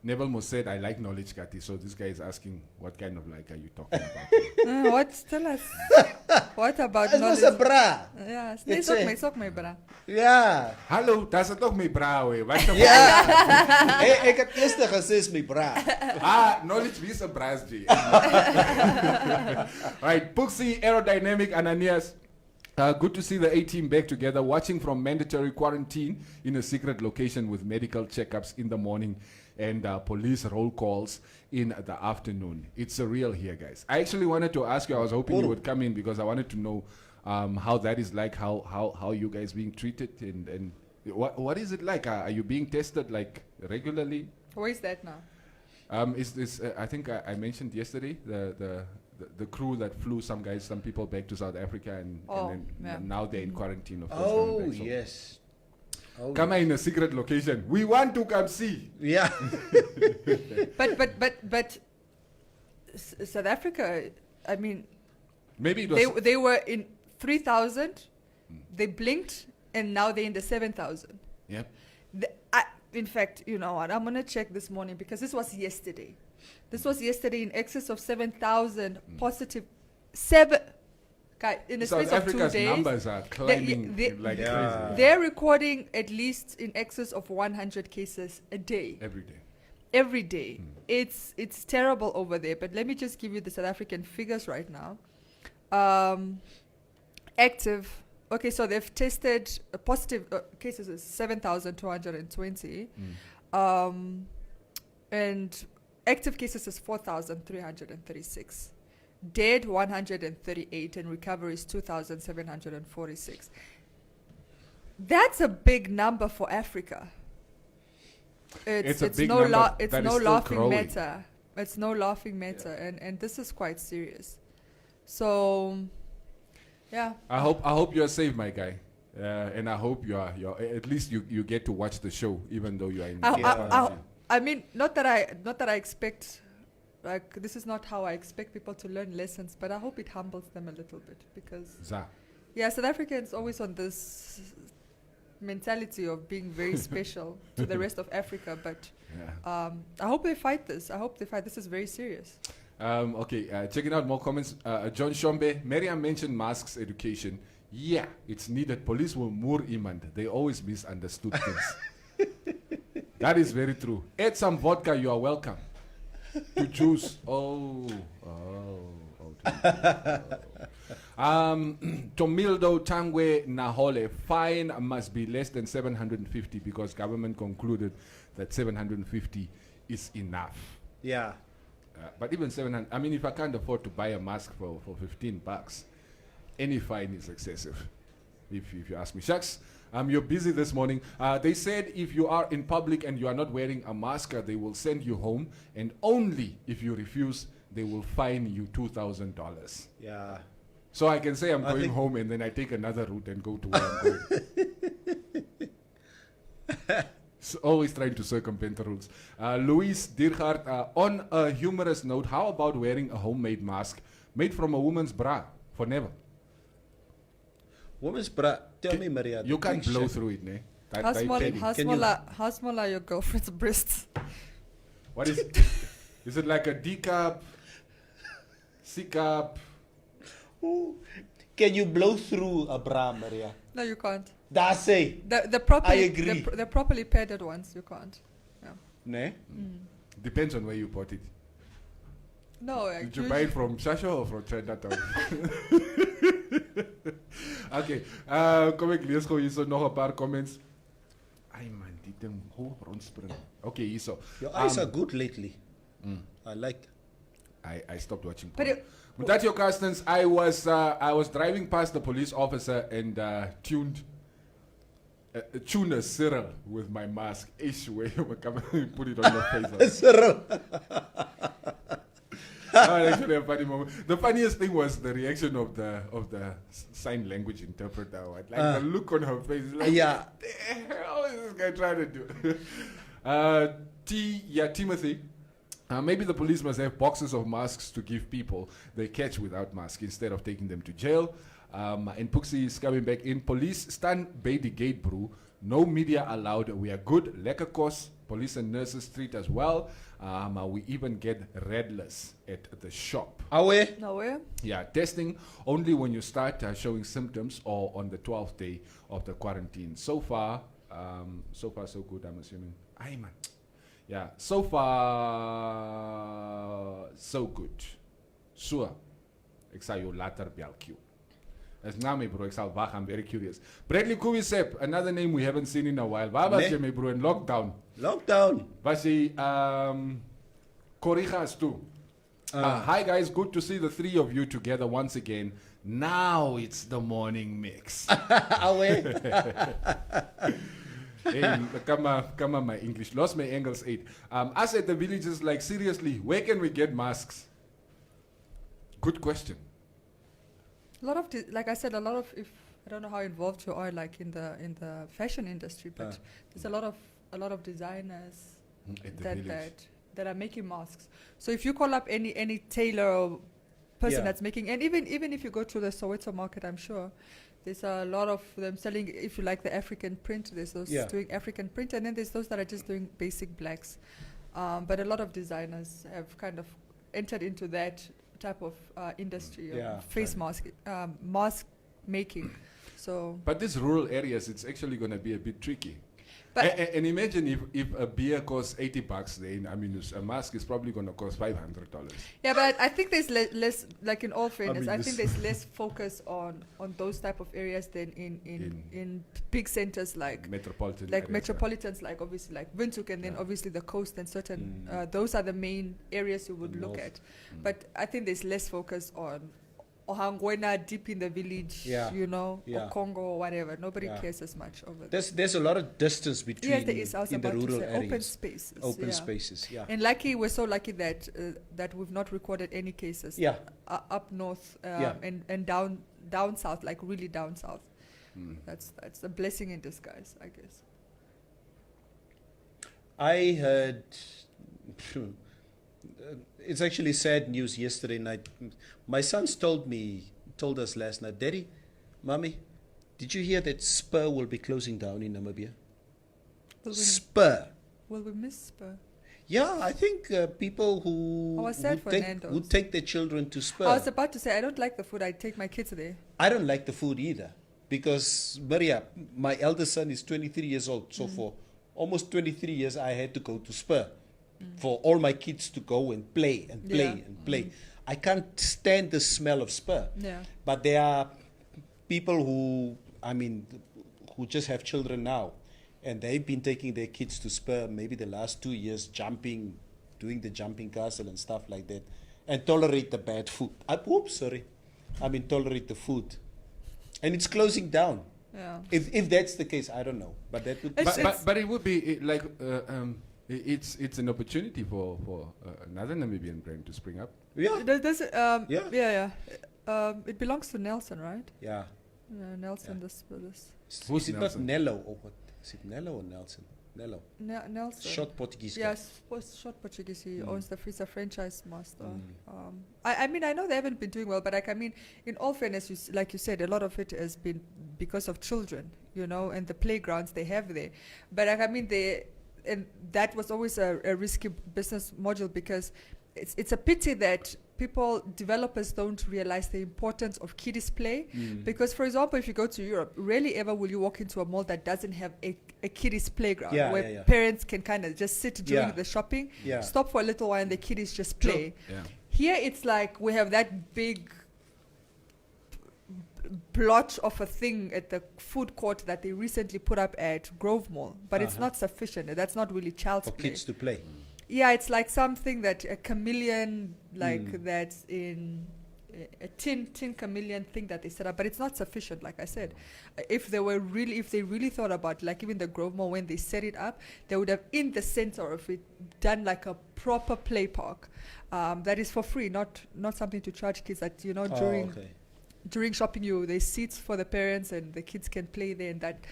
Neville Mo said, I like knowledge, Kati. So this guy is asking, what kind of like are you talking about?
What? Tell us. What about
It was a bra.
Ja,
It's
is ook my bra.
Ja.
Hallo, dat is toch mijn brouw, hè? Wat de
Ja. Ik heb eerst gezegd mijn bra.
Knowledge is a brass, G. Right, Puxi, Aerodynamic, Ananias. Good to see the A-team back together, watching from mandatory quarantine in a secret location with medical checkups in the morning and police roll calls in the afternoon. It's surreal here, guys. I actually wanted to ask you, I was hoping you would come in because I wanted to know how that is like, how you guys being treated and what is it like? Are you being tested like regularly?
Where is that now?
Is this, I think I mentioned yesterday, the crew that flew some people back to South Africa and then now they're in quarantine. Of course,
Oh,
back, so
yes. Oh,
come in a secret location. We want to come see.
yeah.
But South Africa, I mean,
Maybe it was
they were in 3,000, they blinked, and now they're in the 7,000.
Yep.
In fact, you know what? I'm going to check this morning because this was yesterday. This was yesterday in excess of 7,000 positive. In the
South
space of
Africa's
2 days.
numbers are climbing like
Yeah.
crazy.
They're recording at least in excess of 100 cases a day.
Every day.
It's terrible over there. But let me just give you the South African figures right now. Active. Okay, so they've tested positive cases is 7,220. And active cases is 4,336. Dead 138 and recovery is 2,746. That's a big number for Africa.
It's a big number
it's
that
no
is still
laughing
growing.
matter. It's no laughing matter, and this is quite serious. So, yeah.
I hope you're safe, my guy. And I hope you're at least you get to watch the show even though you are in quarantine.
I mean, not that I expect, like, this is not how I expect people to learn lessons, but I hope it humbles them a little bit because, South Africans always on this mentality of being very special to the rest of Africa, but I hope they fight this. This is very serious.
Okay, checking out more comments. John Shombe, Miriam mentioned masks education. Yeah, it's needed. Police will moor iemand. They always misunderstood things. That is very true. Add some vodka, you are welcome. To juice. Tomildo Tangwe Nahole, fine must be less than 750 because government concluded that 750 is enough.
Yeah.
But even 700, I mean, if I can't afford to buy a mask for $15, any fine is excessive, if you ask me. Shucks, you're busy this morning. They said if you are in public and you are not wearing a mask, they will send you home, and only if you refuse, they will fine you $2,000.
Yeah.
So I can say I'm going home and then I take another route and go to where I'm going. Always trying to circumvent the rules. Louise Diergaard, on a humorous note, how about wearing a homemade mask made from a woman's bra for never?
Woman's bra. Tell me, Maria.
You
the
can't blow
texture.
through it, ne?
How
That
small,
padding.
how small are your girlfriend's breasts?
What is it? Is it like a D cup, C cup?
Ooh. Can you blow through a bra, Maria?
No, you can't.
That's it.
The properly,
I agree.
The properly padded ones, you can't. Yeah.
Ne?
Depends on where you bought it.
No,
Did you buy it from Shasha or from Chinatown? Okay, kom ek lees gou hierso nog 'n paar comments. Ai man, die ding hoog rondspring. Okay, hierso.
Your eyes are good lately. I like.
I stopped watching
But
porn. Mutatio Carstens, I was driving past the police officer and tuned a Cyril with my mask. Ish way put it on your face.
Cyril.
Actually a funny moment. The funniest thing was the reaction of the sign language interpreter. Like the look on her face. Like,
Yeah.
what the hell is this guy trying to do? Timothy. Maybe the police must have boxes of masks to give people they catch without mask instead of taking them to jail. And Puxi is coming back in. Police stand by the gate, bro. No media allowed. We are good. Lekker kos. Police and nurses treat us well. We even get redless at the shop.
Awe.
nowhere.
Yeah, testing only when you start showing symptoms or on the 12th day of the quarantine. So far so good, I'm assuming. Aye, man. Yeah, so far, so good. So, ik zal jou later bel Q. As name, bro, ik zal wacht, I'm very curious. Bradley Kuwisep, another name we haven't seen in a while. Waar was
Nee.
je mee, bro, in lockdown?
Lockdown.
Was je, Corrigas too. Hi guys, good to see the three of you together once again. Now it's the morning mix.
Awe.
Hey, come on, my English. Lost my Engels 8. Us at the villages, like, seriously, where can we get masks? Good question.
A lot of, like I said, a lot of, if I don't know how involved you are, like in the fashion industry, but there's a lot of designers
At the village.
that are making masks. So if you call up any tailor or person
Yeah.
that's making, and even if you go to the Soweto market, I'm sure there's a lot of them selling. If you like the African print, there's those
Yeah.
doing African print, and then there's those that are just doing basic blacks. But a lot of designers have kind of entered into that type of industry,
Yeah.
face mask making. So,
But these rural areas, it's actually going to be a bit tricky.
but
And imagine if a beer costs $80, then, I mean, a mask is probably going to cost $500.
yeah, but I think there's less, like in all fairness,
mean,
I
this-
think there's less focus on those type of areas than in big centers like
Metropolitan
like
areas,
metropolitans, like obviously like Windhoek, and then
Yeah.
obviously the coast and certain those are the main areas you would
The
look
north.
at. But I think there's less focus on Ohangwena deep in the village,
Yeah.
you know,
Yeah.
or Congo or whatever. Nobody
Yeah.
cares as much over there.
There's a lot of distance between
Yes, there is. I was
in the
about to
rural
say
areas.
open spaces.
Open
yeah.
spaces. Yeah.
And lucky, we're so lucky that that we've not recorded any cases.
Yeah.
Up north
Yeah.
and down south, like really down south.
Mm.
That's a blessing in disguise, I guess.
I heard. It's actually sad news yesterday night. My sons told us last night, Daddy, Mommy, did you hear that Spur will be closing down in Namibia? Spur.
Will we miss Spur?
Yeah, I think people who
I was sad for
would
Nando's.
take their children to Spur.
I was about to say, I don't like the food. I take my kids there.
I don't like the food either because, Maria, my eldest son is 23 years old. So for almost 23 years, I had to go to Spur for all my kids to go and play and play
Yeah.
and play. I can't stand the smell of Spur.
Yeah.
But there are people who just have children now, and they've been taking their kids to Spur maybe the last 2 years, doing the jumping castle and stuff like that, and tolerate the bad food. Tolerate the food. And it's closing down.
Yeah.
If that's the case, I don't know. But that would be
It's-
But it would be like it's an opportunity for another Namibian brand to spring up.
yeah.
Does it,
Yeah.
it belongs to Nelson, right?
Yeah.
Nelson,
Yeah.
this.
Who's
Is it
Nelson?
not Nello or what? Is it Nello or Nelson? Nello.
Nelson.
Short Portuguese guy.
Yes, short Portuguese. He owns he's a franchise master. I mean, I know they haven't been doing well, but like, I mean, in all fairness, like you said, a lot of it has been because of children, you know, and the playgrounds they have there. But like, I mean, and that was always a risky business model, because it's a pity that developers don't realize the importance of kiddies play. Because, for example, if you go to Europe, rarely ever will you walk into a mall that doesn't have a kiddies playground where parents can kind of just sit during the shopping, stop for a little while, and the kiddies just play. Here it's like we have that big blotch of a thing at the food court that they recently put up at Grove Mall, but it's not sufficient. That's not really child's
For
play.
kids to play.
Yeah, it's like something that a chameleon, like that's in a tin chameleon thing that they set up, but it's not sufficient. Like I said, if they really thought about, like, even the Grove Mall, when they set it up, they would have in the center of it done like a proper play park that is for free, not something to charge kids. That, you know, during shopping, there's seats for the parents and the kids can play there, and that.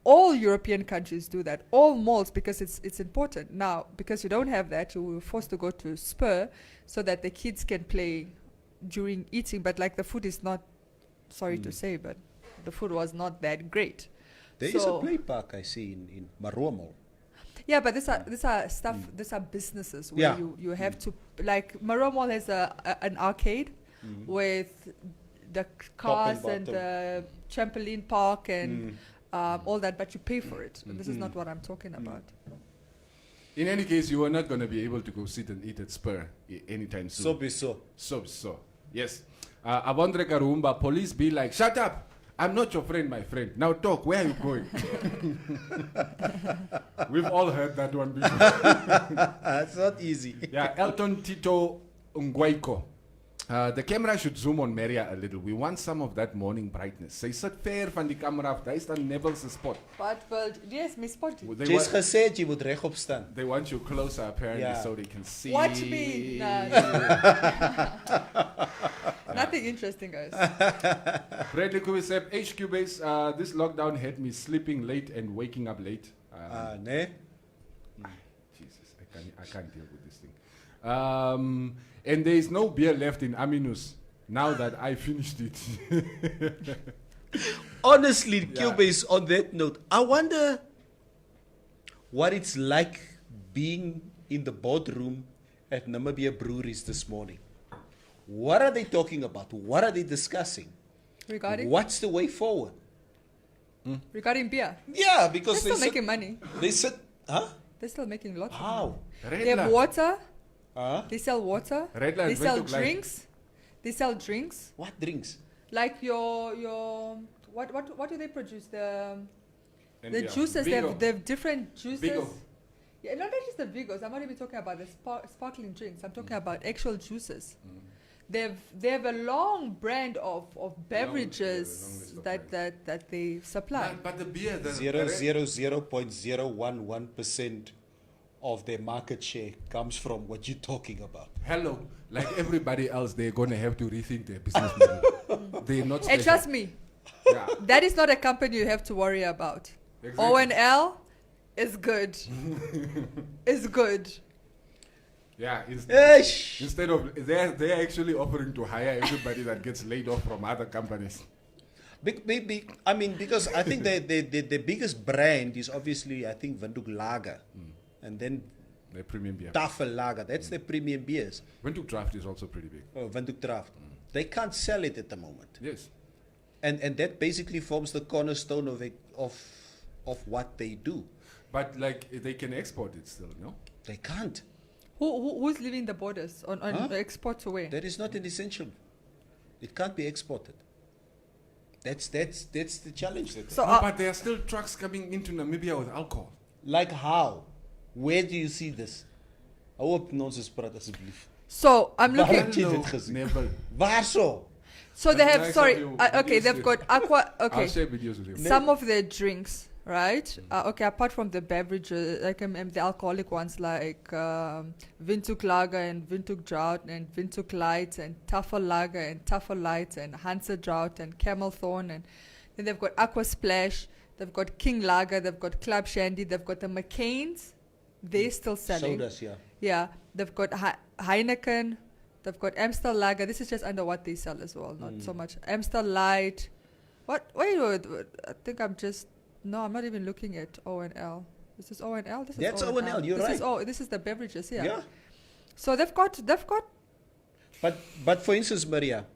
All European countries do that, all malls, because it's important. Now, because you don't have that, you were forced to go to Spur so that the kids can play during eating. But like, the food is not, sorry to say, but the food was not that great.
There is a play park I see in Maroa Mall.
Yeah, but these are stuff. These are businesses where you have to, like, Maroa Mall has an arcade with the cars and the trampoline park and all that, but you pay for it. This is not what I'm talking about.
In any case, you are not going to be able to go sit and eat at Spur anytime soon. So. Yes. Avondre Karumba, police be like, shut up! I'm not your friend, my friend. Now talk, where are you going? We've all heard that one before.
It's not easy.
Yeah, Elton Tito Ngwaiko. The camera should zoom on Maria a little. We want some of that morning brightness. Sy sit ver van die kamera af. Daar staan Neville se spot.
Yes, my spot.
Jy's gesê jy moet regop staan.
They want you closer apparently so they can see.
Watch me. Nothing interesting, guys.
Bradley Kubisep, HQ base, this lockdown had me sleeping late and waking up late. Jesus, I can't deal with this thing. And there is no beer left in Aminus now that I finished it.
Honestly, Cubase, on that note, I wonder what it's like being in the boardroom at Namibia Breweries this morning. What are they talking about? What are they discussing?
Regarding?
What's the way forward?
Regarding beer?
Yeah, because
they're still making money.
They said, huh?
They're still making lots of money.
How?
They have water.
They
sell water.
They
sell drinks. They sell drinks.
What drinks?
Like your what do they produce? The juices. They have different juices.
Vigo.
Yeah, not just the Vigos. I'm not even talking about the sparkling drinks. I'm talking about actual juices. They have a long brand of beverages that they supply.
But the beer, the
0.011% of their market share comes from what you're talking about.
Hello, like everybody else, they're going to have to rethink their business model. They're not special.
And trust me, that is not a company you have to worry about.
Exactly.
O&L is good. It's good.
Yeah, instead of they're actually offering to hire everybody that gets laid off from other companies.
I mean, because I think the biggest brand is obviously, I think, Windhoek Lager. And then
the premium beer.
Tafel Lager, that's the premium beers.
Windhoek Draft is also pretty big.
Oh, Windhoek Draft. They can't sell it at the moment.
Yes.
And that basically forms the cornerstone of what they do.
But like they can export it still, no?
They can't.
Who's leaving the borders on export to where?
That is not an essential. It can't be exported. That's the challenge.
But there are still trucks coming into Namibia with alcohol.
Like how? Where do you see this? I hope nonsense praat asseblief.
So I'm looking.
Waar so?
So they have they've got aqua. Okay,
I'll share videos with you.
Some of their drinks, right? Apart from the beverages, like the alcoholic ones, like Windhoek Lager and Windhoek Drought and Windhoek Light and Tafel Lager and Tafel Light and Hansa Drought and Camel Thorn, and then they've got Aqua Splash. They've got King Lager. They've got Club Shandy. They've got the McCain's. They're still selling.
Sodas, yeah.
Yeah. They've got Heineken. They've got Amstel Lager. This is just under what they sell as well, not so much. Amstel Light. What? Wait, I think I'm just... No, I'm not even looking at O&L. This is O&L?
That's O&L, you're right.
This is the beverages, yeah.
Yeah.
So they've got...
But for instance, Maria,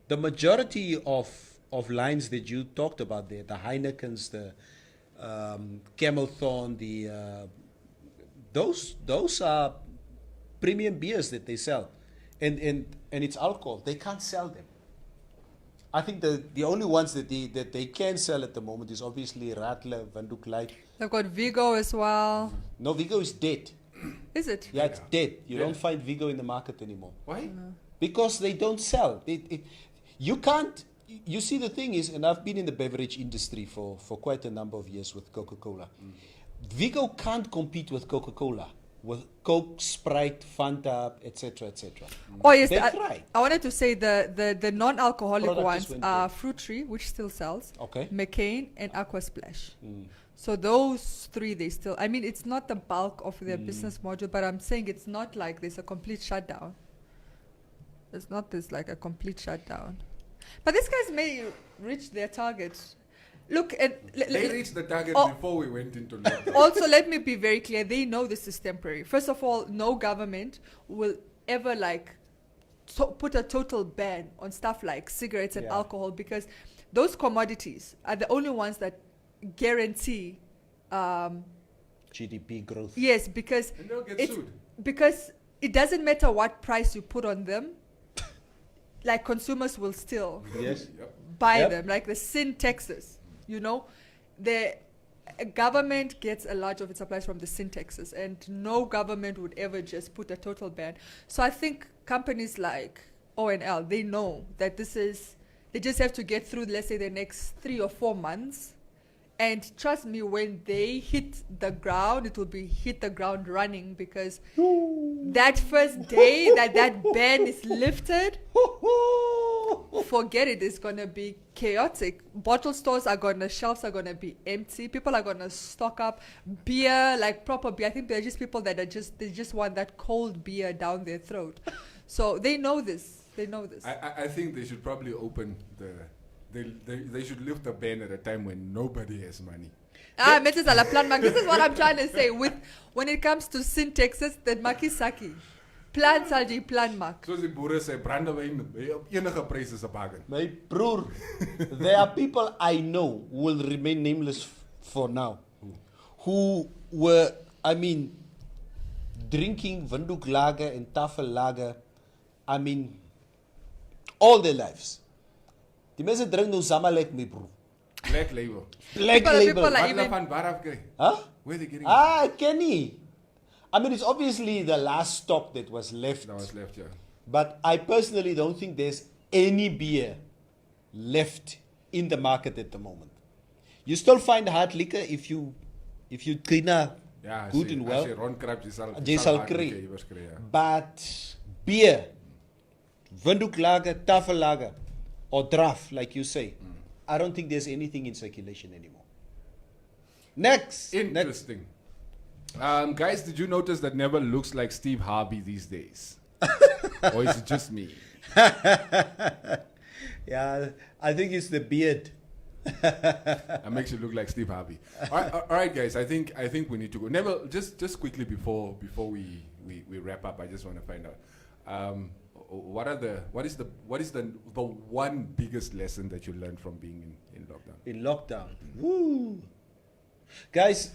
the majority of lines that you talked about there, the Heinekens, the Camel Thorn, those are premium beers that they sell. And it's alcohol. They can't sell them. I think the only ones that they can sell at the moment is obviously Rattler, Windhoek Light.
They've got Vigo as well.
No, Vigo is dead.
Is it?
Yeah, it's dead. You don't find Vigo in the market anymore.
Why?
Because they don't sell. You can't. You see, the thing is, and I've been in the beverage industry for quite a number of years with Coca-Cola. Vigo can't compete with Coca-Cola, with Coke, Sprite, Fanta, etc., etc.
Oh yes,
They try.
I wanted to say the non-alcoholic
Product
ones
just went
are
there.
Fruit Tree, which still sells.
Okay.
McCain and Aqua Splash. So those three, they still... I mean, it's not the bulk of their business module, but I'm saying it's not like there's a complete shutdown. It's not this like a complete shutdown. But these guys may reach their target. Look,
They reached the target
Oh.
before we went into lockdown.
also, let me be very clear. They know this is temporary. First of all, no government will ever put a total ban on stuff like cigarettes and
Yeah.
alcohol, because those commodities are the only ones that guarantee
GDP growth.
yes, because
And they'll get
it's
sued.
because it doesn't matter what price you put on them, like consumers will still
Yes.
Yep.
buy
Yep.
them, like the sin taxes. You know, the government gets a large of its supplies from the sin taxes, and no government would ever just put a total ban. So I think companies like O&L, they know that they just have to get through, let's say, the next 3 or 4 months. And trust me, when they hit the ground, it will be hit the ground running, because that first day that ban is lifted, forget it, it's going to be chaotic. Bottle stores shelves are going to be empty. People are going to stock up beer, like proper beer. I think they're just people that they just want that cold beer down their throat. So they know this.
I think they should probably open they should lift the ban at a time when nobody has money.
Mrs. Plan Mark, this is what I'm trying to say. When it comes to syntaxes, that Makisaki. Plan sal die plan maak.
Soos die boere sê, brandewyn op enige pryse is 'n bargain.
My broer, there are people I know who will remain nameless for now, who were, drinking Windhoek Lager and Tafel Lager, all their lives. Die mense drink nou Zamalek, my broer.
Black label.
Black
People
label.
are
Wat
even-
hulle van waar af kry?
Huh?
Where they getting it?
Kenny. It's obviously the last stock that was left.
That was left, yeah.
But I personally don't think there's any beer left in the market at the moment. You still find hard liquor if you cleaner
Ja,
good and well.
As jy rondkrap,
Jy sal
hard
kry.
liquor iewers kry, ja.
But beer, Windhoek Lager, Tafel Lager, or draft, like you say, I don't think there's anything in circulation anymore. Next.
Interesting. Guys, did you notice that Never looks like Steve Harvey these days? Or is it just me?
Yeah, I think it's the beard.
That makes you look like Steve Harvey. All right, guys. I think we need to go. Never, just quickly before we wrap up, I just want to find out what is the one biggest lesson that you learned from being in lockdown?
In lockdown. Woo. Guys,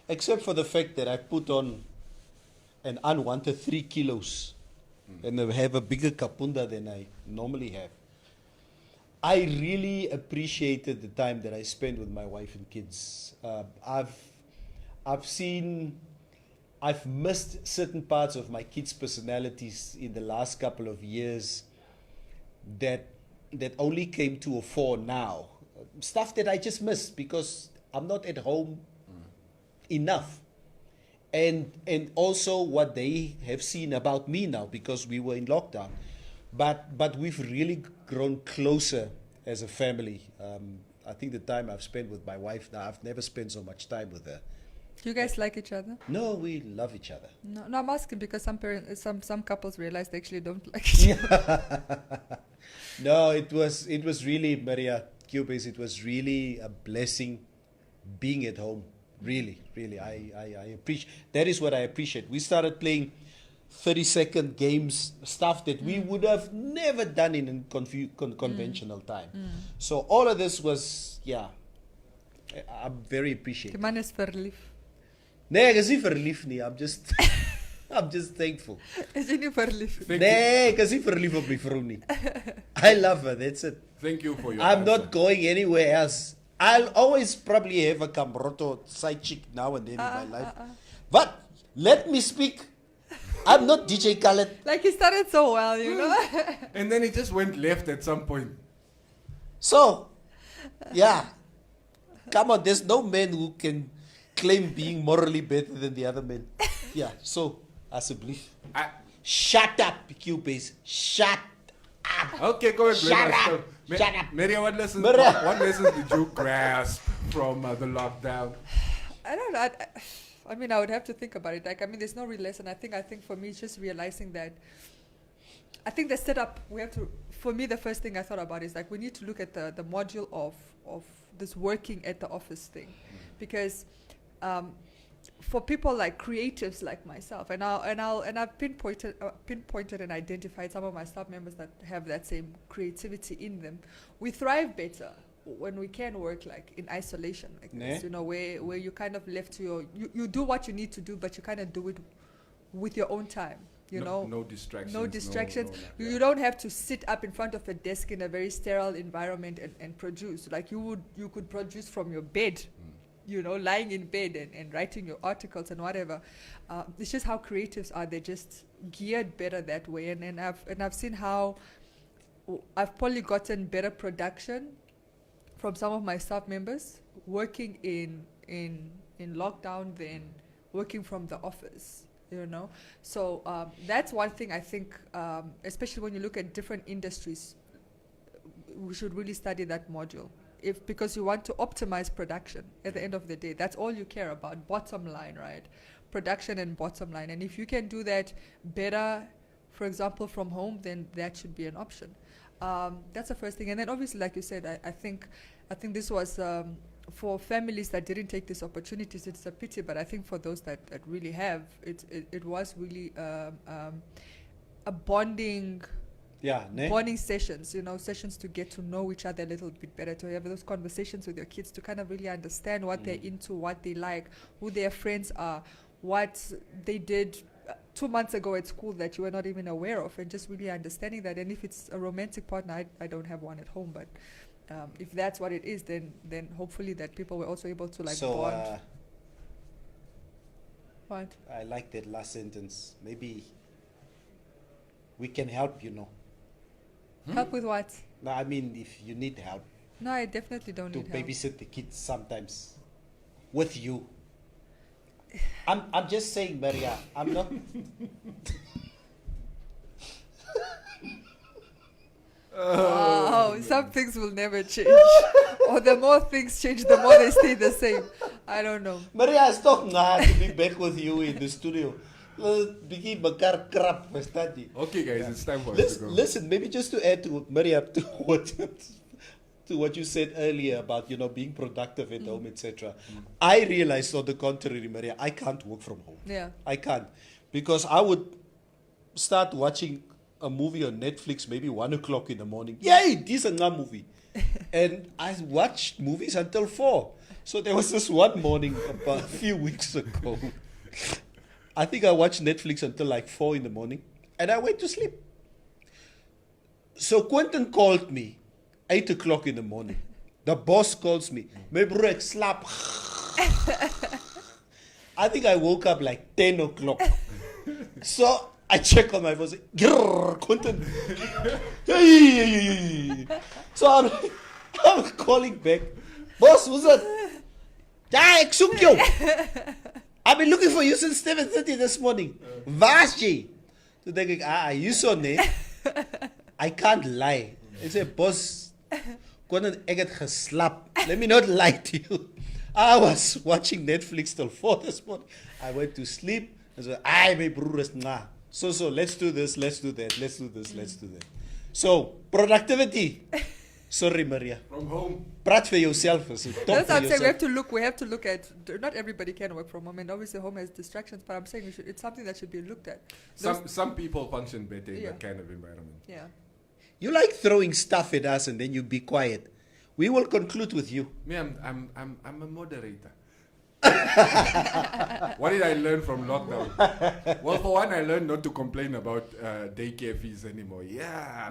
except for the fact that I put on an unwanted 3 kilos and I have a bigger kapunda than I normally have, I really appreciated the time that I spent with my wife and kids. I've missed certain parts of my kids' personalities in the last couple of years that only came to a fore now. Stuff that I just missed because I'm not at home enough. And also what they have seen about me now because we were in lockdown. But we've really grown closer as a family. I think the time I've spent with my wife now, I've never spent so much time with her.
Do you guys like each other?
No, we love each other.
No, I'm asking because some couples realize they actually don't like each other.
No, it was really, Maria Cubase, it was really a blessing being at home. Really, really. I appreciate, that is what I appreciate. We started playing 30-second games, stuff that we would have never done in a conventional time. So all of this was, I'm very appreciative.
Die man is verlief.
Nee, ek is nie verlief nie. I'm just thankful.
Is jy nie verlief?
Nee, ek is nie verlief op my vrou nie. I love her, that's it.
Thank you for your
I'm
answer.
not going anywhere else. I'll always probably have a Cambroto side chick now and then in my life. But let me speak. I'm not DJ Khaled.
Like he started so well, you know.
And then it just went left at some point.
So, yeah. Come on, there's no man who can claim being morally better than the other men. Yeah, so, asseblief. Shut up, Cubase. Shut up.
Okay, go ahead.
Shut up. Shut up.
Maria, what lessons did you grasp from the lockdown?
I don't know. I mean, I would have to think about it. Like, I mean, there's no real lesson. I think for me, it's just realizing that. I think the setup we have to. For me, the first thing I thought about is like we need to look at the module of this working at the office thing, because for people like creatives like myself, and I've pinpointed and identified some of my staff members that have that same creativity in them. We thrive better when we can work like in isolation, like this, you know, where you kind of left to you do what you need to do, but you kind of do it with your own time.
No distractions.
No distractions.
No,
you don't have to sit up in front of a desk in a very sterile environment and produce. Like you could produce from your bed, you know, lying in bed and writing your articles and whatever. It's just how creatives are. They're just geared better that way. And I've seen how I've probably gotten better production from some of my staff members working in lockdown than working from the office. You know, so that's one thing I think, especially when you look at different industries, we should really study that module. Because you want to optimize production at the end of the day, that's all you care about. Bottom line, right? Production and bottom line. And if you can do that better, for example, from home, then that should be an option. That's the first thing. And then obviously, like you said, I think this was. For families that didn't take these opportunities, it's a pity, but I think for those that really have, it was really a bonding sessions, you know, sessions to get to know each other a little bit better, to have those conversations with your kids, to kind of really understand what they're into, what they like, who their friends are, what they did 2 months ago at school that you were not even aware of, and just really understanding that. And if it's a romantic partner, I don't have one at home, but if that's what it is, then hopefully that people were also able to bond. What?
I like that last sentence. Maybe we can help, you know.
Help with what?
No, I mean, if you need help.
No, I definitely don't need help.
To babysit the kids sometimes with you. I'm just saying, Maria, I'm not...
Oh, some things will never change. Or the more things change, the more they stay the same. I don't know.
Maria, it's not nice to be back with you in the studio. Okay,
guys, it's time for us to go.
Listen, maybe just to add to Maria, to what you said earlier about, you know, being productive at home, etc. I realized, on the contrary, Maria, I can't work from home.
Yeah.
I can't. Because I would start watching a movie on Netflix maybe 1 o'clock in the morning. Yay, decent movie. And I watched movies until 4. So there was this one morning about a few weeks ago. I think I watched Netflix until like 4 in the morning. And I went to sleep. So Quentin called me 8 o'clock in the morning. The boss calls me. My bro, ek slap. I think I woke up like 10 o'clock. So I check on my phone, say, Quentin. So I'm calling back. Boss, who's that? Ek soek jou. I've been looking for you since 7:30 this morning. Waar's jy? So denk ek, you saw ne? I can't lie. I say, boss, ek het geslap. Let me not lie to you. I was watching Netflix till 4 this morning. I went to sleep. I said, my broer is nah. So, let's do this, let's do that, let's do this, let's do that. So, productivity. Sorry, Maria.
From home.
Praat vir yourself.
That's what I'm saying. We have to look at. Not everybody can work from home, and obviously home has distractions. But I'm saying it's something that should be looked at.
Some people function better in that kind of environment.
Yeah.
You like throwing stuff at us and then you be quiet. We will conclude with you.
Me, I'm a moderator. What did I learn from lockdown? Well, for one, I learned not to complain about daycare fees anymore. Yeah,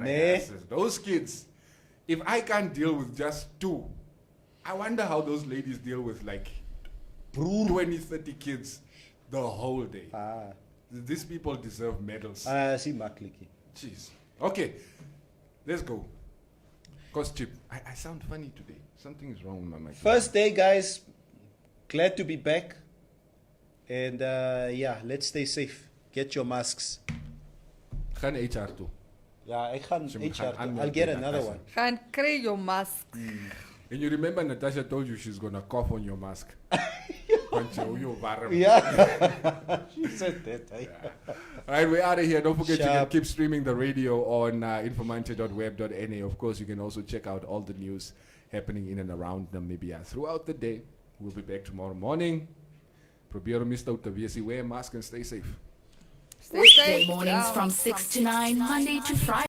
those kids. If I can't deal with just 2, I wonder how those ladies deal with like 20, 30 kids the whole day. These people deserve medals.
See, Makliki.
Jeez. Okay, let's go. Cost chip. I sound funny today. Something is wrong with my mic.
First day, guys. Glad to be back. And let's stay safe. Get your masks.
Gaan HR toe.
Yeah, I'll get another one.
Gaan kry your mask.
And you remember Natasha told you she's going to cough on your mask.
Yeah. She said that.
All right, we're out of here. Don't forget you can keep streaming the radio on informanté.web.na. Of course, you can also check out all the news happening in and around Namibia throughout the day. We'll be back tomorrow morning. Probeer om nie stout te wees nie. Wear a mask and stay safe.
Stay safe.
Weekday mornings from 6 to 9, Monday to Friday.